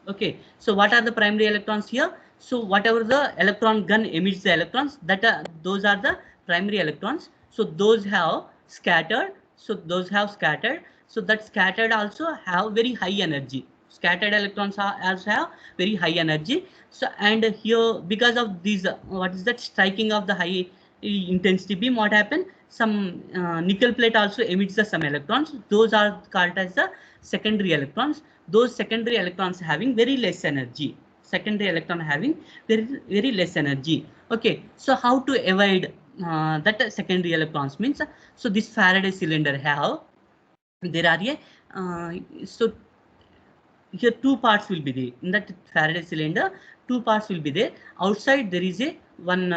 Okay, so what are the primary electrons here? So whatever the electron gun emits the electrons, that those are the primary electrons. So those have scattered. So that scattered also have very high energy. Scattered electrons also have very high energy. So and here because of these, what is that, striking of the high intensity beam, what happened? Some nickel plate also emits the some electrons. Those are called as the secondary electrons. Those secondary electrons having very less energy, very less energy. Okay, so how to avoid that secondary electrons means, so this Faraday cylinder have, there are a so here two parts will be there in that Faraday cylinder, two parts will be there. Outside there is a one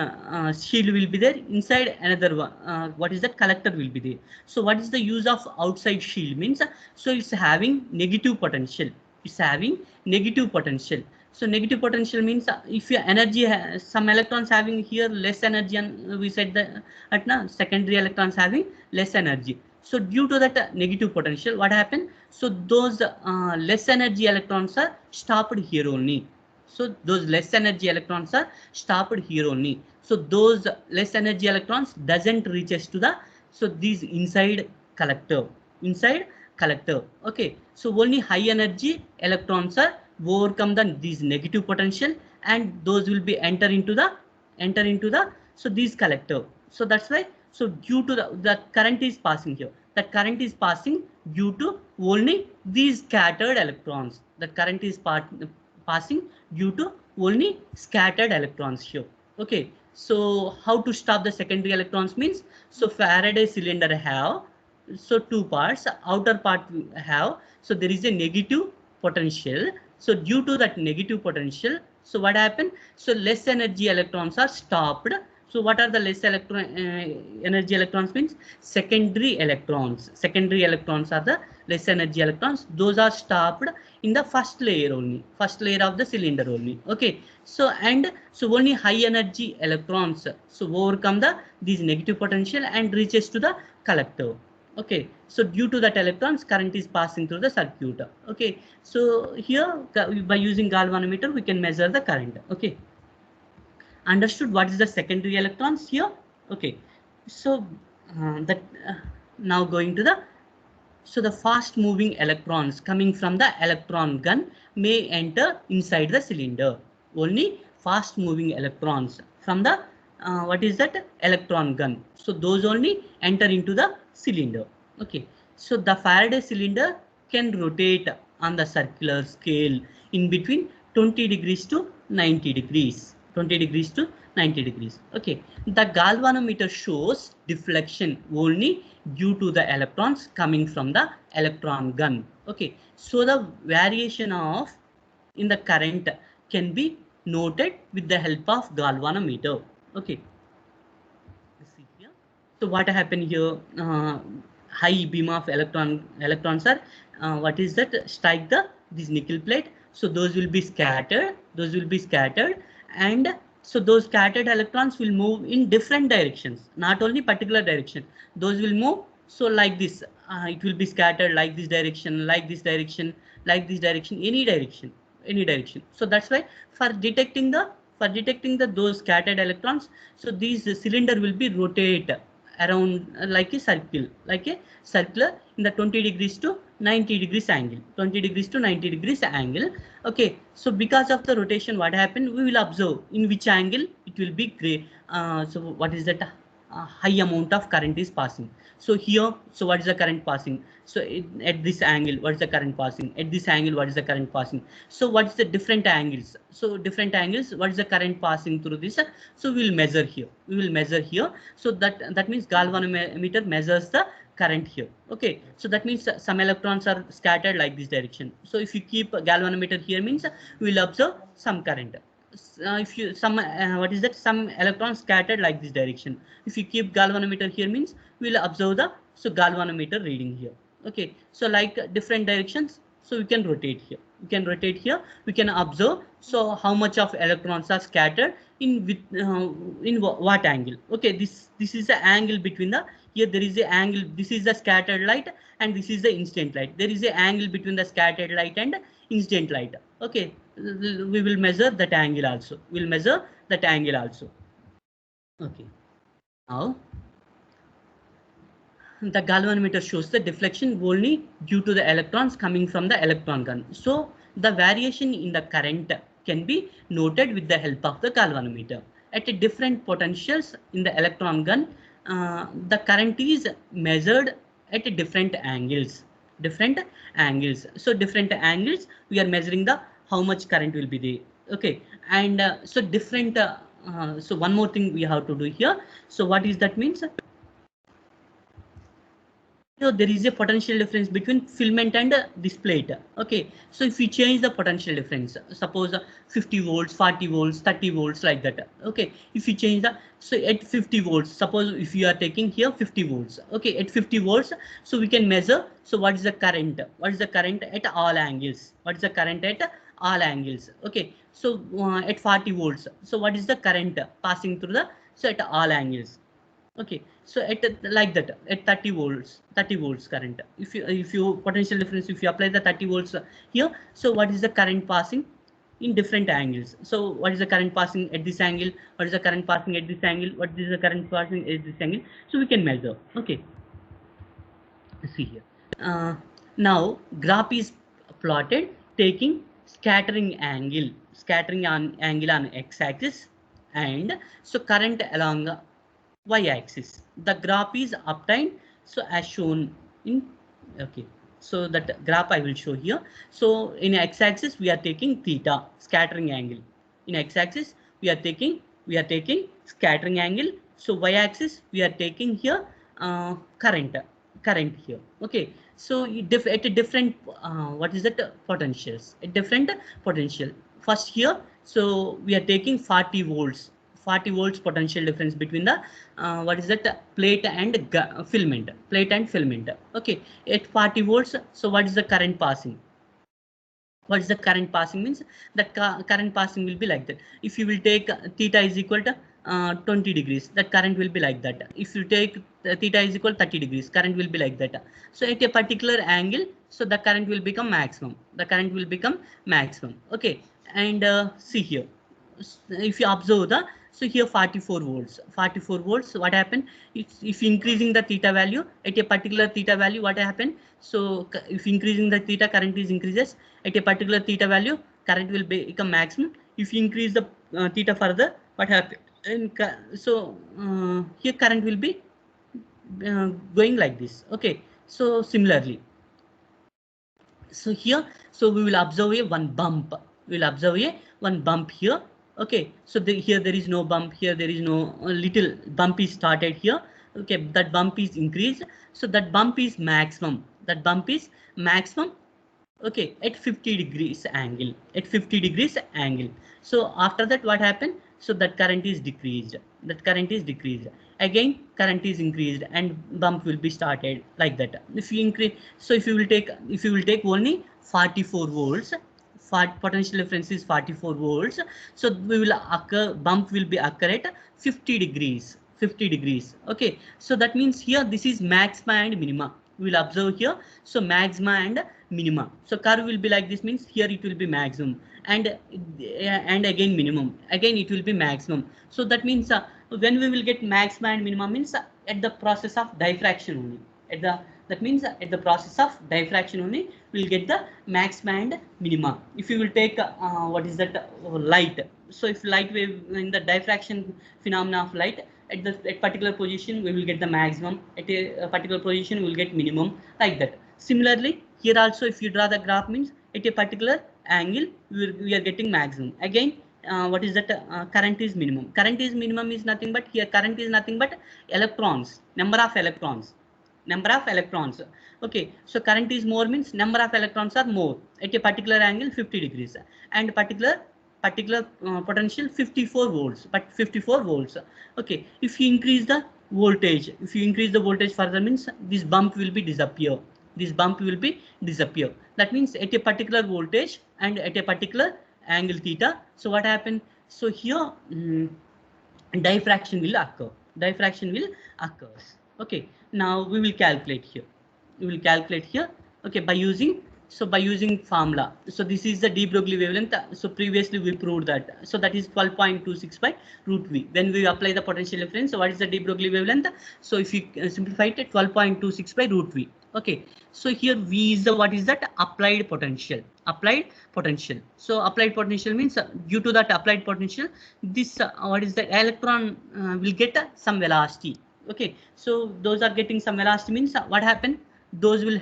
shield will be there, inside another one, what is that, collector will be there. So what is the use of outside shield means, so it's having negative potential, so negative potential means if your energy some electrons having here less energy, and we said that at now secondary electrons having less energy. So due to that negative potential, what happened? So those less energy electrons are stopped here only. So those less energy electrons are stopped here only. So those less energy electrons doesn't reaches to the, so these inside collector, Okay, so only high energy electrons are overcome these negative potential, and those will be enter into the so these collector. So that's why, so due to the current is passing here, that current is passing due to only these scattered electrons, that current is passing due to only scattered electrons here. Okay, so how to stop the secondary electrons means, so Faraday cylinder have, so two parts, outer part have, so there is a negative potential. So due to that negative potential, so what happened, so less energy electrons are stopped. So what are the less energy electrons means, secondary electrons are the less energy electrons. Those are stopped in the first layer only, first layer of the cylinder only. Okay, so and so only high energy electrons so overcome these negative potential and reaches to the collector. Okay, so due to that electrons, current is passing through the circuit. Okay, so here by using galvanometer we can measure the current. Okay, understood what is the secondary electrons here. Okay, so that now going to the, so the fast moving electrons coming from the electron gun may enter inside the cylinder. Only fast moving electrons from the what is that, electron gun. So those only enter into the cylinder. Okay, so the Faraday cylinder can rotate on the circular scale in between 20 degrees to 90 degrees. 20 degrees to 90 degrees. Okay, the galvanometer shows deflection only due to the electrons coming from the electron gun. Okay, so the variation of in the current can be noted with the help of galvanometer. Okay, see here. So what happened here? High beam of electrons are what is that, strike the this nickel plate. So those will be scattered. Those will be scattered, and so those scattered electrons will move in different directions, not only particular direction. Those will move. So like this, it will be scattered like this direction, like this direction, like this direction, any direction, any direction. So that's why for detecting the those scattered electrons, so these cylinder will be rotate around like a circular in the 20 degrees to 90 degrees angle, 20 degrees to 90 degrees angle. Okay, so because of the rotation, what happened, we will observe in which angle it will be gray. So what is that, high amount of current is passing. So here, so what is the current passing? So at this angle, what is the current passing? At this angle, what is the current passing? So what is the different angles? So different angles, what is the current passing through this? So we will measure here. We will measure here. So that means galvanometer measures the current here. Okay, so that means some electrons are scattered like this direction. So if you keep a galvanometer here, means we will observe some current. If you some what is that, some electrons scattered like this direction. If you keep galvanometer here, means we will observe the so galvanometer reading here. Okay, so like different directions, so we can rotate here, we can rotate here, we can observe so how much of electrons are scattered in with in what angle. Okay, this is the angle between the, here there is a angle, this is the scattered light and this is the incident light. There is a angle between the scattered light and incident light. Okay, we will measure that angle also, we'll measure that angle also. Okay, now the galvanometer shows the deflection only due to the electrons coming from the electron gun. So the variation in the current can be noted with the help of the galvanometer. At different potentials in the electron gun, the current is measured at different angles. Different angles. So different angles, we are measuring the how much current will be there. Okay, and so different. So one more thing we have to do here. So what is that means? So there is a potential difference between filament and this plate. Okay, so if we change the potential difference, suppose 50 volts, 40 volts, 30 volts, like that. Okay, if you change the, so at 50 volts, suppose if you are taking here 50 volts. Okay, at 50 volts, so we can measure, so what is the current, what is the current at all angles, what is the current at all angles. Okay, so at 40 volts, so what is the current passing through the, so at all angles. Okay, so at like that at 30 volts current, if you potential difference, if you apply the 30 volts here, so what is the current passing in different angles. So what is the current passing at this angle, what is the current passing at this angle, what is the current passing at this angle, so we can measure. Okay, see here, now graph is plotted taking scattering on angle on x-axis, and so current along y-axis. The graph is obtained so as shown in, okay, so that graph I will show here. So in x-axis we are taking theta, scattering angle. In x-axis we are taking scattering angle. So y-axis we are taking here current here. Okay, so at a different what is that, potentials, a different potential. First here, so we are taking 40 volts, 40 volts potential difference between the what is that, plate and filament. Okay, at 40 volts, so what is the current passing, what is the current passing, means that current passing will be like that. If you will take theta is equal to 20 degrees, that current will be like that. If you take theta is equal to 30 degrees, current will be like that. So at a particular angle, so the current will become maximum, the current will become maximum. Okay, and see here, if you observe the, so here 44 volts, 44 volts, what happened, if increasing the theta value at a particular theta value, what happened, so if increasing the theta, current is increases at a particular theta value, current will become maximum. If you increase the theta further, what happened, and so here current will be going like this. Okay, so similarly, so here, so we will observe a one bump, we will observe a one bump here. Okay, so here there is no bump, here there is no little bump is started here. Okay, that bump is increased, so that bump is maximum, that bump is maximum. Okay, at 50 degrees angle, at 50 degrees angle. So after that, what happened, so that current is decreased, that current is decreased, again current is increased and bump will be started like that. If you increase, so if you will take only 44 volts. Potential difference is 44 volts. So we will bump will be occur at 50 degrees. 50 degrees. Okay. So that means here this is maxima and minima. We will observe here. So maxima and minima. So curve will be like this, means here it will be maximum, and again minimum. Again it will be maximum. So that means when we will get maxima and minima means at the process of diffraction only. That means at the process of diffraction only we'll get the maxima and minima. If you will take what is that light. So if light wave in the diffraction phenomena of light, at particular position we will get the maximum, at a particular position we will get minimum, like that. Similarly here also if you draw the graph means at a particular angle we are getting maximum. Again what is that current is minimum. Current is minimum is nothing but here current is nothing but electrons, number of electrons. Okay, so current is more means number of electrons are more at a particular angle 50 degrees, and particular potential 54 volts, but 54 volts. Okay, if you increase the voltage further means this bump will be disappear. That means at a particular voltage and at a particular angle theta. So what happened? So here diffraction will occur. Okay, now we will calculate here. Okay, by using formula. So this is the de Broglie wavelength. So previously we proved that. So that is 12.26 by root V. When we apply the potential difference, so what is the de Broglie wavelength? So if you simplify it, 12.26 by root V. Okay, so here V is the, what is that? Applied potential. So applied potential means due to that applied potential, this what is the electron will get some velocity. Okay, so those are getting some velocity means what happened? Those will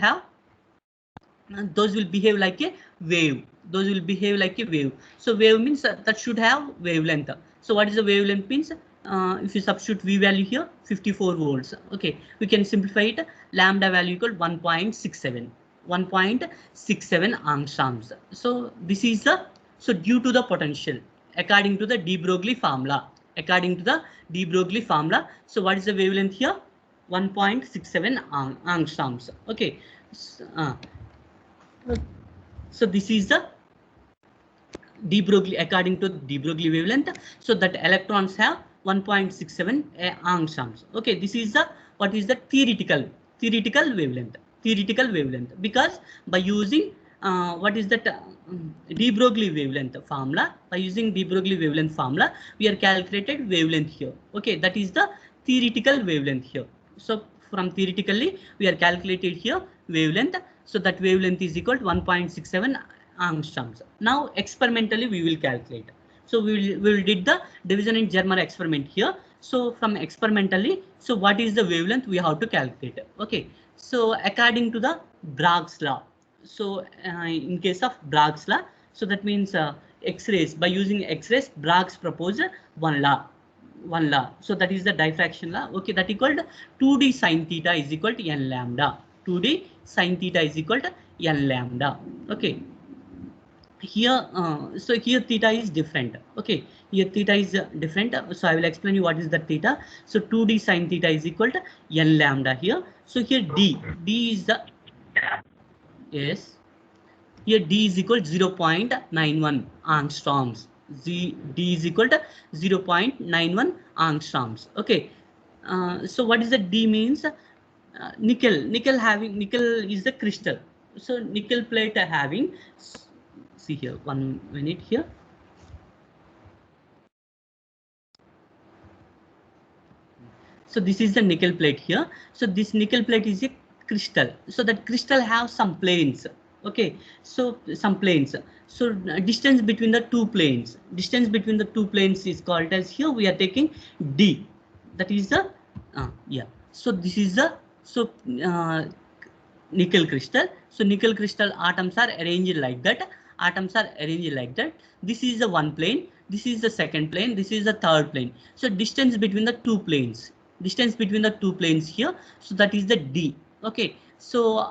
behave like a wave. So wave means that should have wavelength. So what is the wavelength means? If you substitute V value here, 54 volts. Okay, we can simplify it. Lambda value equal 1.67 angstroms. So this is the, so due to the potential according to the de Broglie formula. So what is the wavelength here? 1.67 angstroms. Okay. So this is the de Broglie, according to de Broglie wavelength. So that electrons have 1.67 angstroms. Okay, this is the, what is the theoretical wavelength. Because by using what is that de Broglie wavelength formula, we are calculated wavelength here. Okay, that is the theoretical wavelength here. So from theoretically we are calculated here wavelength. So that wavelength is equal to 1.67 angstroms. Now experimentally we will calculate. So we will did the division in German experiment here. So from experimentally, so what is the wavelength we have to calculate? Okay, so according to the Brogg's law. So in case of Brogg's law, so that means X-rays, by using X-rays, Brogg's proposed one law. So that is the diffraction law. Okay, that equal to 2d sin theta is equal to n lambda. 2d sin theta is equal to n lambda. Okay, here so here theta is different. Okay, here theta is different. So I will explain you what is the theta. So 2d sin theta is equal to n lambda here. So here d is the, yes, here d is equal to 0.91 angstroms. D is equal to 0.91 angstroms. Okay, so what is the D means? Nickel is the crystal. So nickel plate having, see here, 1 minute here. So this is the nickel plate here. So this nickel plate is a crystal. So that crystal have some planes. Okay, so some planes. So distance between the two planes. Is called as, here we are taking D. That is the yeah. So this is the, so nickel crystal. So nickel crystal atoms are arranged like that. This is the one plane. This is the second plane. This is the third plane. So distance between the two planes. Here. So that is the D. Okay. So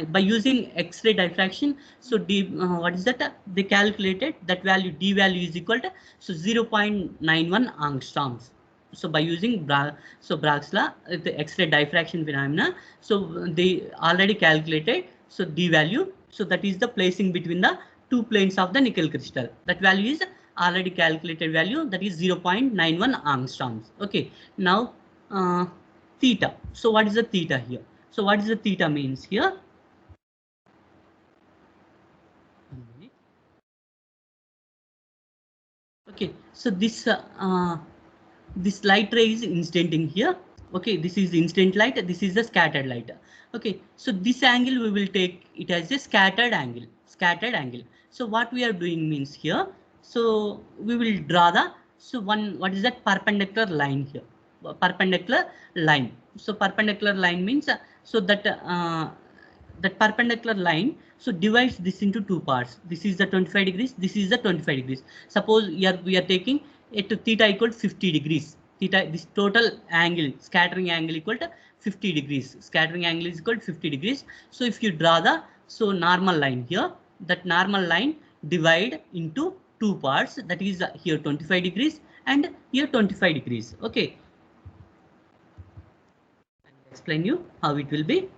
by using X-ray diffraction, so D, what is that? They calculated that value, D value is equal to, so 0.91 angstroms. So by using Brogg's law, the X-ray diffraction phenomena, so they already calculated, so D value, So that is the placing between the two planes of the nickel crystal. That value is already calculated value, that is 0.91 angstroms. Okay, now theta. So what is the theta here? So what is the theta means here? Okay, so this light ray is incident in here. Okay, this is incident light, this is the scattered light. Okay, so this angle we will take it as a scattered angle. So what we are doing means here, so we will draw the, so what is that perpendicular line here, perpendicular line. So perpendicular line means so that that perpendicular line so divides this into two parts. This is the 25 degrees, this is the 25 degrees. Suppose here we are taking it to theta equal to 50 degrees. Theta, this total angle, scattering angle equal to 50 degrees. Scattering angle is equal to 50 degrees. So if you draw the so normal line here, that normal line divide into two parts, that is here 25 degrees and here 25 degrees. Okay. I'll explain you how it will be.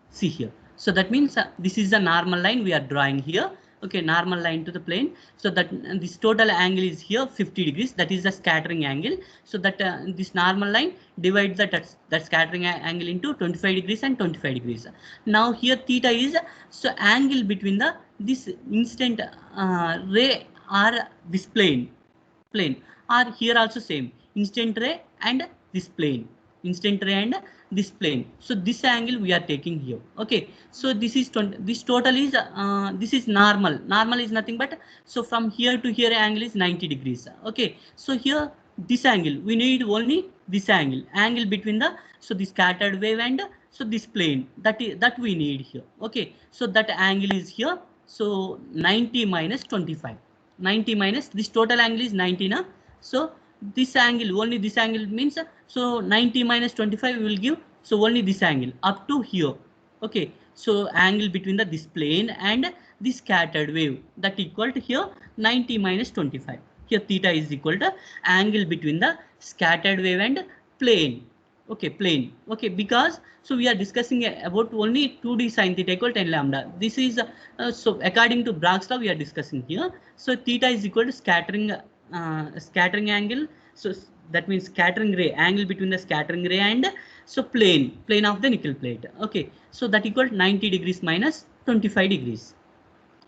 See here. So that means this is the normal line we are drawing here. Okay, normal line to the plane. So that this total angle is here 50 degrees. That is the scattering angle. So that this normal line divides that scattering angle into 25 degrees and 25 degrees. Now here theta is so angle between the this instant ray or this plane or here also same instant ray and this plane, instant ray and this plane. So this angle we are taking here. Okay, so this is this total is this is normal is nothing but so from here to here angle is 90 degrees. Okay, so here this angle we need only this angle between the so the scattered wave and so this plane, that we need here. Okay, so that angle is here, so 90 minus 25, 90 minus this total angle is 90 na. So this angle, only this angle means so 90 minus 25 will give so only this angle up to here. Okay, so angle between the this plane and this scattered wave, that equal to here 90 minus 25. Here theta is equal to angle between the scattered wave and plane. Okay, plane. Okay, because so we are discussing about only 2D sin theta equal 10 lambda. This is so according to Brogg's law we are discussing here. So theta is equal to scattering angle. So that means scattering ray angle between the scattering ray and so plane of the nickel plate. Okay, so that equal to 90 degrees minus 25 degrees.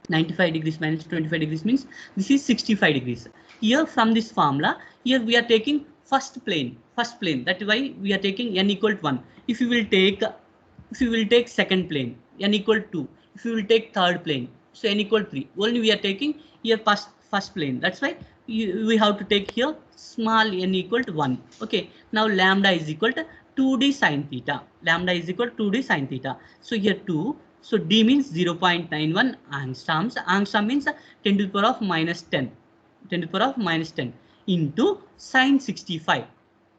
95 degrees minus 25 degrees means this is 65 degrees. Here from this formula, here we are taking first plane. That is why we are taking n equal to 1. If you will take second plane, n equal to 2. If you will take third plane, so n equal to 3. Only we are taking here first plane. That's why we have to take here small n equal to 1. Okay, now lambda is equal to 2d sin theta. Lambda is equal to 2d sin theta. So here 2. So D means 0.91 angstroms. Angstrom means 10 to the power of minus 10. 10 to the power of minus 10 into sine 65.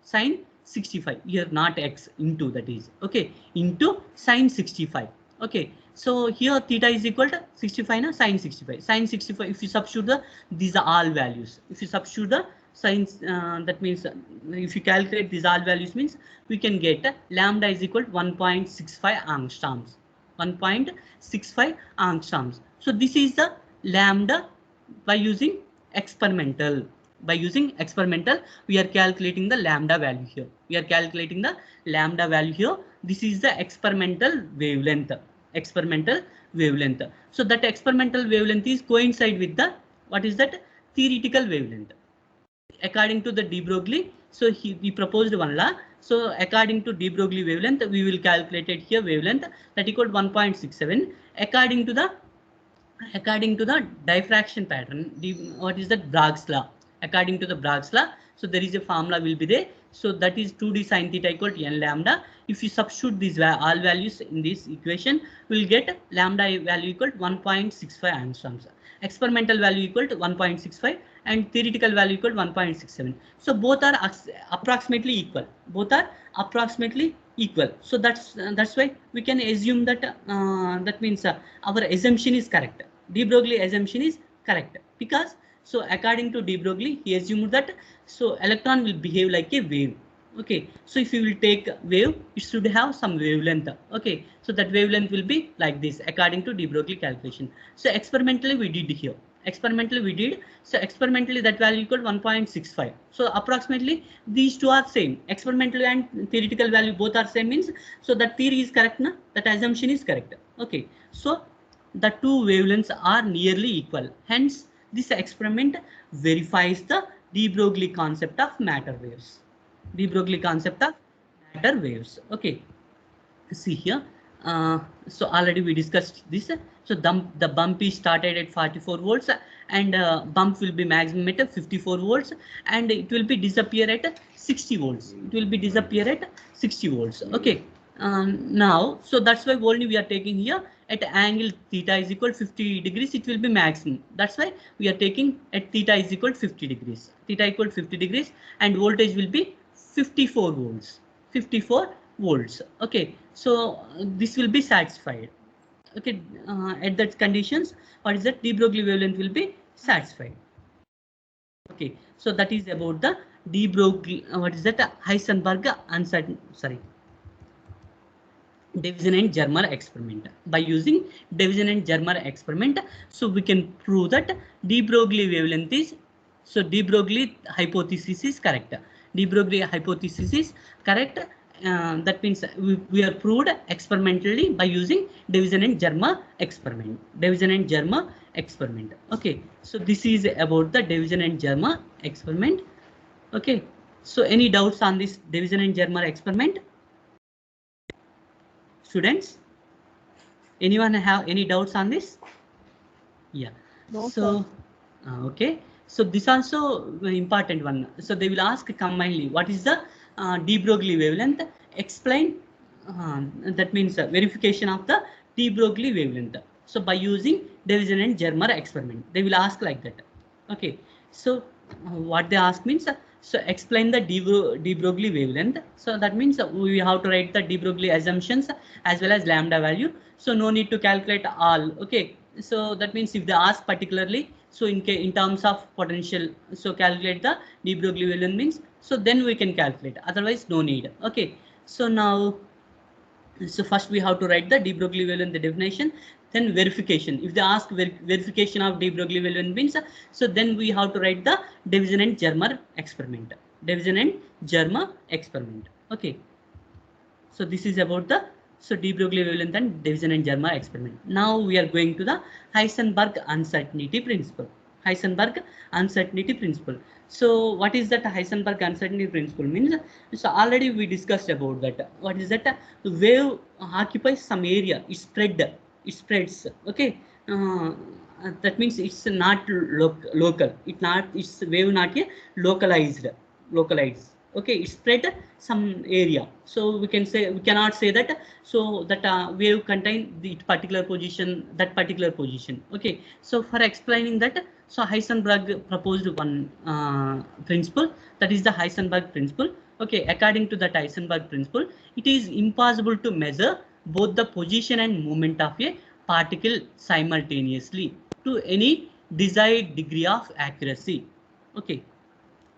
Sine 65. Here not x into that is. Okay. Into sine 65. Okay. So here theta is equal to 65 na sine 65. Sine 65. If you substitute these are all values. If you substitute the sines, that means if you calculate these all values means we can get lambda is equal to 1.65 angstroms. 1.65 angstroms. So this is the lambda by using experimental. By using experimental, we are calculating the lambda value here. This is the experimental wavelength. So that experimental wavelength is coincide with the what is that theoretical wavelength. According to the de Broglie, so we proposed one law. So according to de Broglie wavelength, we will calculate it here wavelength that equal to 1.67. According to the diffraction pattern, what is that Brogg's law? According to the Brogg's law, so there is a formula will be there. So that is 2d sin theta equal to n lambda. If you substitute these all values in this equation, we will get lambda value equal to 1.65 angstroms. Experimental value equal to 1.65 and theoretical value equal to 1.67. So both are approximately equal. So that's why we can assume that that means our assumption is correct. De Broglie assumption is correct because so according to de Broglie, he assumed that so electron will behave like a wave. Okay, so if you will take wave, it should have some wavelength. Okay, so that wavelength will be like this according to de Broglie calculation. So experimentally we did here. Experimentally we did. So experimentally that value equal 1.65. So approximately these two are same. Experimental and theoretical value both are same means, so that theory is correct, na? That assumption is correct. Okay, so the two wavelengths are nearly equal. Hence, this experiment verifies the de Broglie concept of matter waves. De Broglie concept of matter waves. Okay, see here. So already we discussed this. So the bump is started at 44 volts and bump will be maximum at 54 volts and it will be disappear at 60 volts. It will be disappear at 60 volts. Okay. Now, so that's why only we are taking here at angle theta is equal 50 degrees. It will be maximum. That's why we are taking at theta is equal 50 degrees. Theta equal 50 degrees and voltage will be 54 volts. 54 volts. Okay, so this will be satisfied. Okay, at that conditions, what is that de Broglie wavelength will be satisfied. Okay, so that is about the de Broglie. What is that? Heisenberg uncertain. Sorry. Division and Germer experiment. By using division and Germer experiment, so we can prove that de Broglie wavelength is, so de Broglie hypothesis is correct. De Broglie hypothesis is correct. That means we are proved experimentally by using division and Germer experiment. Division and Germer experiment. Okay, so this is about the division and Germer experiment. Okay, so any doubts on this division and Germer experiment? Students, anyone have any doubts on this? Yeah. No, sir. So, okay. So this also very important one. So they will ask combinedly, what is the de Broglie wavelength? Explain. That means verification of the de Broglie wavelength. So by using division and Germer experiment, they will ask like that. Okay. So what they ask means, so explain the de Broglie wavelength. So that means we have to write the de Broglie assumptions as well as lambda value. So no need to calculate all. Okay, so that means if they ask particularly, so in terms of potential, so calculate the de Broglie wavelength means, so then we can calculate, otherwise no need. Okay, so now, so first we have to write the de Broglie wavelength, the definition, then verification. If they ask verification of de Broglie wavelength means, so then we have to write the division and Germer experiment. Division and Germer experiment. Okay, so this is about the, so de Broglie wavelength and division and Germer experiment. Now we are going to the Heisenberg uncertainty principle. Heisenberg uncertainty principle. So what is that Heisenberg uncertainty principle means? So already we discussed about that. What is that? The wave occupies some area. It spreads. Okay. That means it's not local. It's wave not a localized. Okay, it spread some area, so we can say, we cannot say that, so that wave contain the particular position, that particular position. Okay, so for explaining that, so Heisenberg proposed one principle, that is the Heisenberg principle. Okay, according to that Heisenberg principle, it is impossible to measure both the position and movement of a particle simultaneously to any desired degree of accuracy. Okay,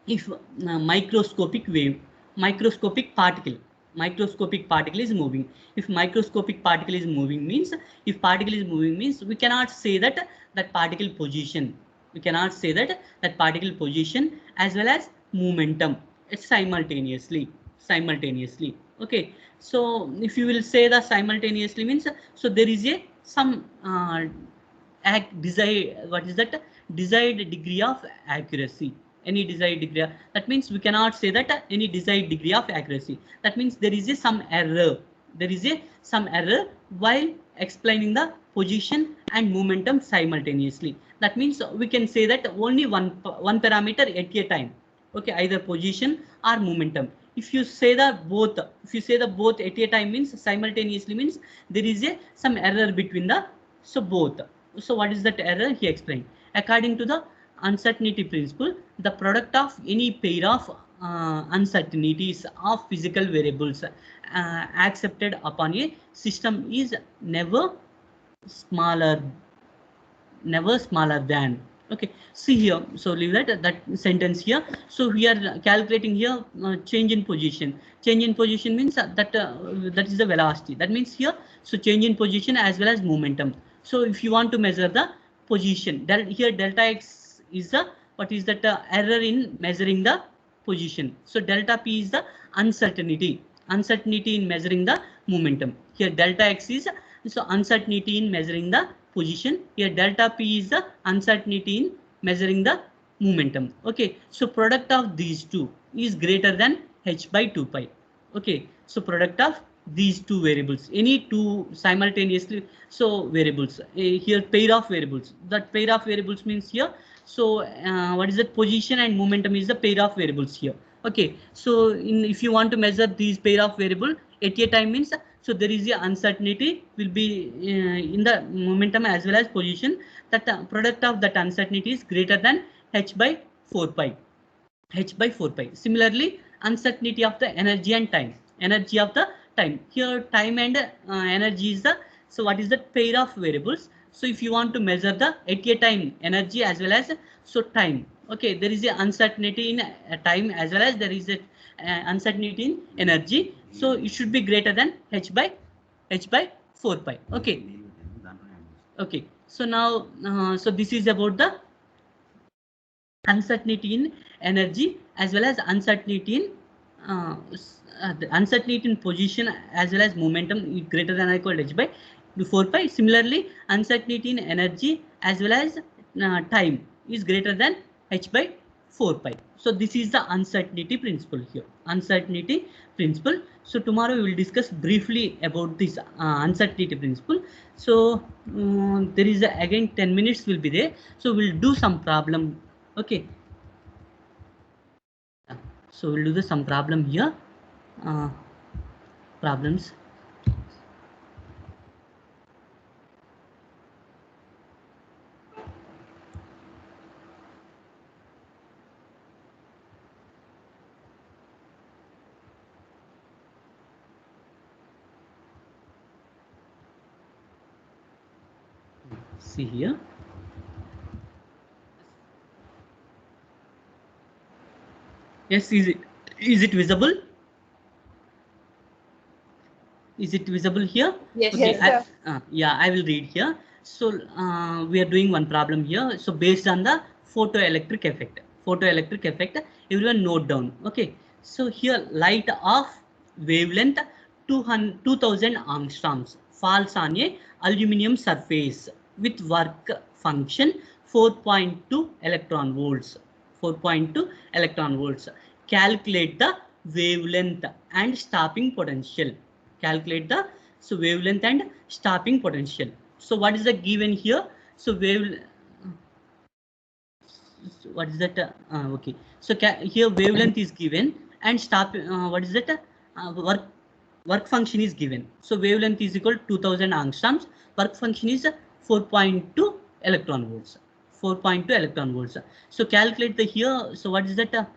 if microscopic particle is moving, if microscopic particle is moving means, if particle is moving means, we cannot say that particle position, as well as momentum, it's simultaneously. Okay, so if you will say the simultaneously means, so there is a some desired, what is that, desired degree of accuracy, any desired degree, that means we cannot say that any desired degree of accuracy, that means there is a some error while explaining the position and momentum simultaneously. That means we can say that only one parameter at a time. Okay, either position or momentum. If you say the both, at a time means, simultaneously means, there is a some error between the, so both. So what is that error? He explained. According to the uncertainty principle, the product of any pair of uncertainties of physical variables accepted upon a system is never smaller than Okay, see here, so leave that sentence here. So we are calculating here change in position. Change in position means that is the velocity. That means here, so change in position as well as momentum. So if you want to measure the position, here delta x is the, what is that error in measuring the position. So delta p is the uncertainty in measuring the momentum. Here delta x is so uncertainty in measuring the position. Here delta p is the uncertainty in measuring the momentum. Okay, so product of these two is greater than h by 2 pi. Okay, so product of these two variables, any two simultaneously, so variables here, pair of variables, that pair of variables means here, so what is that, position and momentum is the pair of variables here. Okay, so if you want to measure these pair of variable at a time means, so there is a uncertainty will be in the momentum as well as position, that product of that uncertainty is greater than h by 4 pi. H by 4 pi. Similarly, uncertainty of the energy and time. Energy of the time. Here, time and energy is the, so what is the pair of variables. So if you want to measure the at a time energy as well as so time. Okay, there is a uncertainty in time as well as there is a uncertainty in energy. So it should be greater than h by 4 pi. Okay. Okay. So now, so this is about the uncertainty in energy as well as uncertainty in the uncertainty in position as well as momentum greater than or equal to h by 4 pi. Similarly, uncertainty in energy as well as time is greater than h by 4 pi. So this is the uncertainty principle here. Uncertainty principle. So tomorrow we will discuss briefly about this uncertainty principle. So there is again 10 minutes will be there. So we'll do some problem. Okay, so we'll do the some problem here. Problems. See here. Yes, is it visible? Is it visible here? Yes, Okay, yes, sir. yeah, I will read here. So we are doing one problem here. So based on the photoelectric effect, everyone note down. Okay, so here light of wavelength 2000 angstroms falls on a aluminum surface with work function 4.2 electron volts. 4.2 electron volts. Calculate the wavelength and stopping potential. Calculate the wavelength and stopping potential. So what is the given here? So what is that? Okay. So here wavelength is given and stop. What is that? Work function is given. So wavelength is equal to 2000 angstroms. Work function is 4.2 electron volts. 4.2 electron volts. So calculate the here. So what is that?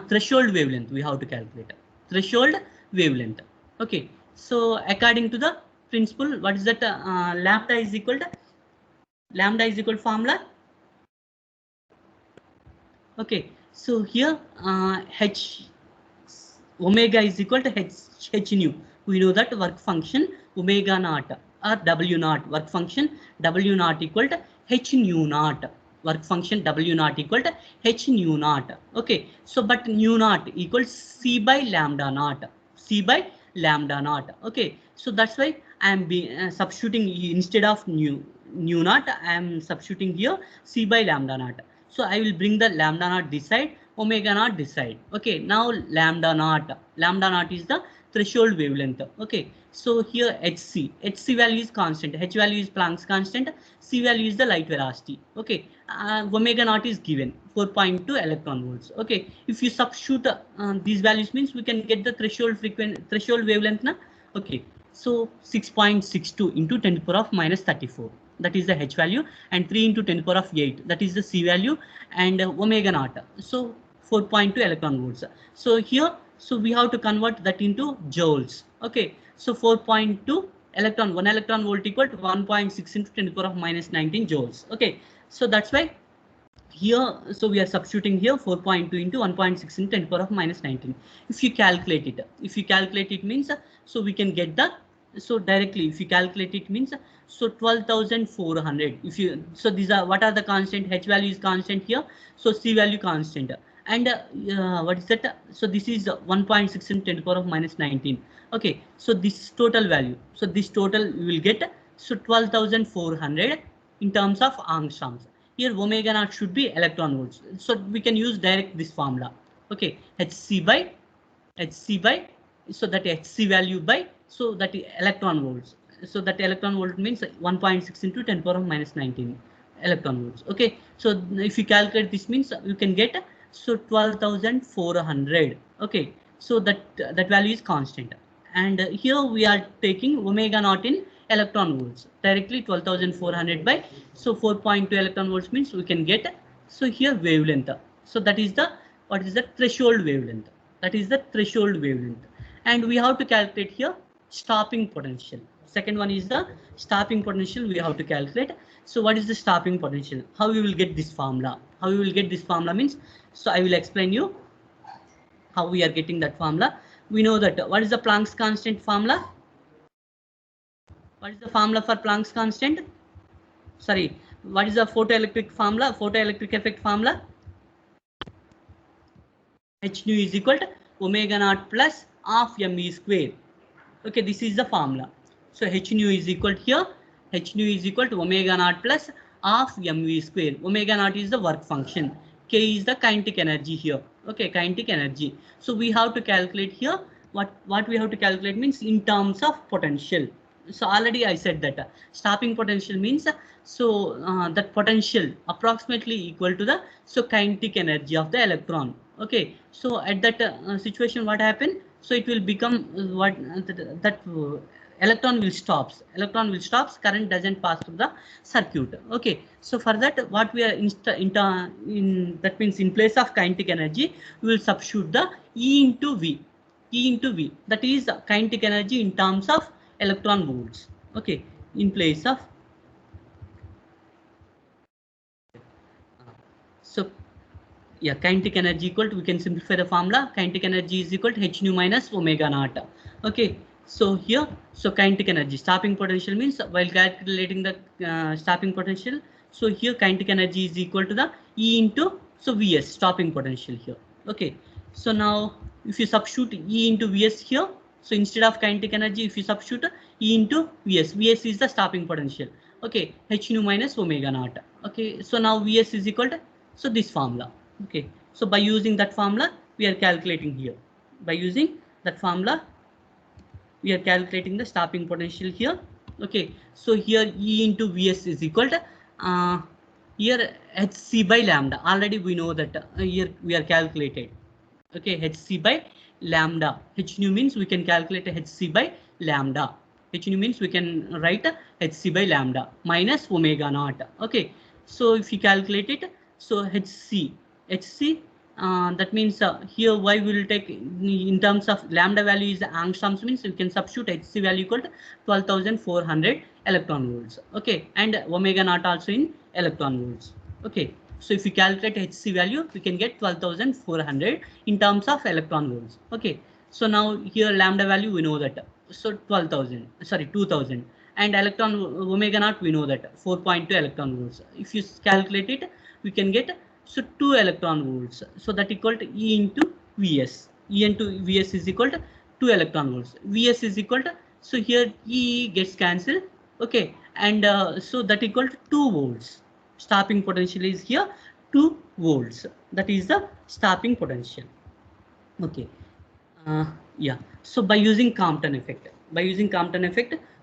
Threshold wavelength we have to calculate. Threshold wavelength. Okay. So according to the principle, what is that? Lambda is equal to formula. Okay, so here h omega is equal to h nu. We know that work function omega naught or w naught, work function w naught equal to h nu naught. Work function w naught equal to h nu naught. Okay, so but nu naught equals c by lambda naught. C by lambda naught. Okay, so that's why I am substituting instead of nu naught. I am substituting here c by lambda naught. So I will bring the lambda naught this side, omega naught this side. Okay, now lambda naught is the threshold wavelength. Okay, so here hc value is constant, h value is Planck's constant, c value is the light velocity. Okay, omega naught is given 4.2 electron volts. Okay, if you substitute these values means we can get the threshold wavelength na. Okay, so 6.62 into 10 to the power of minus 34. That is the h value, and 3 into 10 to the power of 8. That is the c value, and omega naught. So 4.2 electron volts. So here, so we have to convert that into joules. Okay, so 4.2 1 electron volt equal to 1.6 into 10 to the power of minus 19 joules. Okay, so that's why here, so we are substituting here 4.2 into 1.6 into 10 power of minus 19. If you calculate it means, so we can get the, so directly if you calculate it means, so 12,400. If you, so these are, what are the constant? H value is constant here, so C value constant, and what is that? So this is 1.6 into 10 power of minus 19. Okay, so this total value, so this total we will get, so 12,400 in terms of angstroms. Here omega naught should be electron volts, so we can use direct this formula. Okay, hc by, so that hc value by, so that electron volts, so that electron volt means 1.6 into 10 power of minus 19 electron volts. Okay, so if you calculate this means you can get, so 12,400. Okay, so that value is constant, and here we are taking omega naught in electron volts directly. 12,400 by, so 4.2 electron volts means we can get, so here wavelength, so that is the, what is the threshold wavelength, that is the threshold wavelength, and we have to calculate here stopping potential. Second one is the stopping potential we have to calculate. So what is the stopping potential? How we will get this formula? How we will get this formula means, so I will explain you how we are getting that formula. We know that, what is the Planck's constant formula? What is the formula for Planck's constant? Sorry, what is the photoelectric formula? Photoelectric effect formula? H nu is equal to omega naught plus half me square. Okay, this is the formula. So H nu is equal to here. H nu is equal to omega naught plus half mv square. Omega naught is the work function. K is the kinetic energy here. Okay, kinetic energy. So we have to calculate here. What we have to calculate means in terms of potential. So already I said that stopping potential means, so that potential approximately equal to the, so kinetic energy of the electron. Okay, so at that situation what happened? So it will become what that electron will stops. Electron will stops. Current doesn't pass through the circuit. Okay, so for that what we are in that means in place of kinetic energy we will substitute the E into V. E into V, that is kinetic energy in terms of electron volts. Okay, in place of, so yeah, kinetic energy equal to, we can simplify the formula. Kinetic energy is equal to H nu minus omega naught. Okay, so here, so kinetic energy, stopping potential means while calculating the stopping potential, so here kinetic energy is equal to the E into, so Vs, stopping potential here. Okay, so now if you substitute E into Vs here, so instead of kinetic energy, if you substitute E into Vs, Vs is the stopping potential. Okay, H nu minus omega naught. Okay, so now Vs is equal to, so this formula. Okay, so by using that formula we are calculating here. By using that formula we are calculating the stopping potential here. Okay, so here E into Vs is equal to here Hc by lambda. Already we know that here we are calculated. Okay, Hc by lambda. H nu means we can calculate Hc by lambda. H nu means we can write Hc by lambda minus omega naught. Okay, so if you calculate it, so Hc, that means here y will take in terms of lambda value is angstroms, means you can substitute Hc value equal to 12,400 electron volts. Okay, and omega naught also in electron volts. Okay, so if you calculate Hc value, we can get 12,400 in terms of electron volts. Okay, so now here lambda value we know that, so 12,000, sorry 2,000, and electron omega naught we know that 4.2 electron volts. If you calculate it, we can get, so 2 electron volts. So that equal to E into Vs. E into Vs is equal to 2 electron volts. Vs is equal to, so here E gets cancelled. Okay, and so that equal to 2 volts. Stopping potential is here 2 volts. That is the stopping potential. Okay, yeah. So by using Compton effect,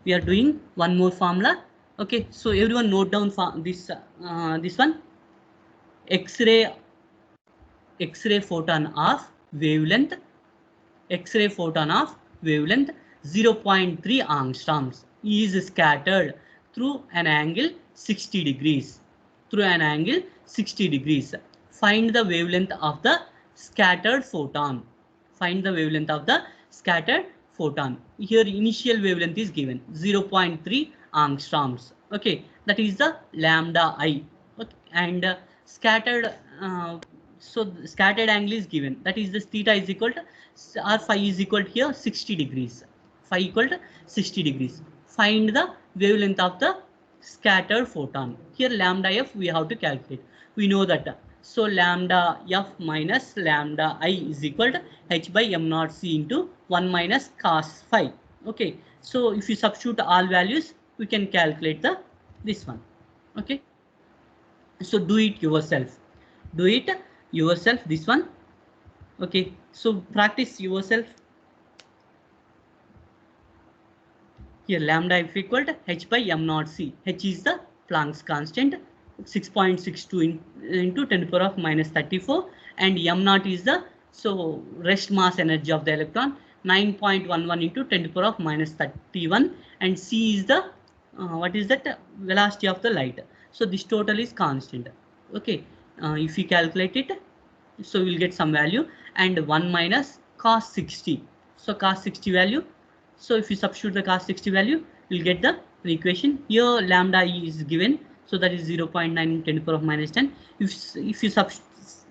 we are doing one more formula. Okay, so everyone note down this this one. X-ray photon of wavelength, X-ray photon of wavelength 0.3 angstroms is scattered through an angle 60 degrees. Find the wavelength of the scattered photon. Here initial wavelength is given 0.3 angstroms. Okay, that is the lambda I. Okay, and scattered, so the scattered angle is given, that is this theta is equal to, or phi is equal to here 60 degrees, phi equal to 60 degrees. Find the wavelength of the scattered photon. Here lambda f we have to calculate, we know that. So lambda f minus lambda I is equal to h by m naught c into 1 minus cos phi. Okay, so if you substitute all values, we can calculate the this one. Okay, so do it yourself, do it yourself, this one. Okay, so practice yourself. Here lambda f equal to h by m naught c. H is the Planck's constant, 6.62 into 10 to the power of minus 34, and m naught is the rest mass energy of the electron, 9.11 into 10 to the power of minus 31, and c is the what is that, velocity of the light. So this total is constant. Okay, if you calculate it, so we'll get some value, and 1 minus cos 60. So cos 60 value, so if you substitute the cos 60 value, you'll get the equation. Here lambda is given, so that is 0.9 10 to the power of minus 10. If you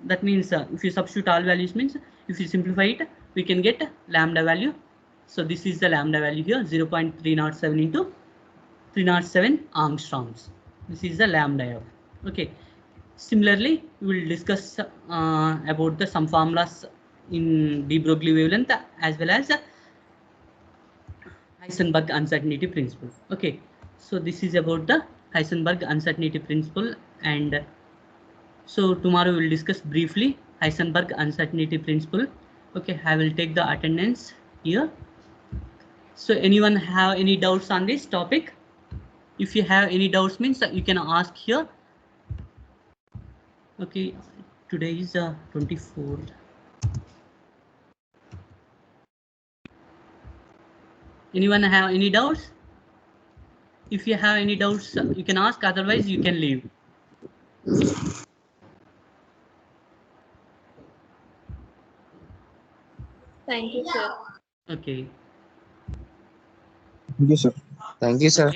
that means if you substitute all values, means if you simplify it, we can get lambda value. So this is the lambda value here, 0.307 into 307 angstroms. This is the lambda f. Okay, similarly we will discuss about the some formulas in de Broglie wavelength as well as Heisenberg uncertainty principle. Okay, so this is about the Heisenberg uncertainty principle, and so tomorrow we will discuss briefly Heisenberg uncertainty principle. Okay, I will take the attendance here. So anyone have any doubts on this topic? If you have any doubts, means you can ask here. Okay, today is 24th. Anyone have any doubts? If you have any doubts, you can ask, otherwise you can leave. Thank you, sir. Okay. Thank you, sir. Thank you, sir.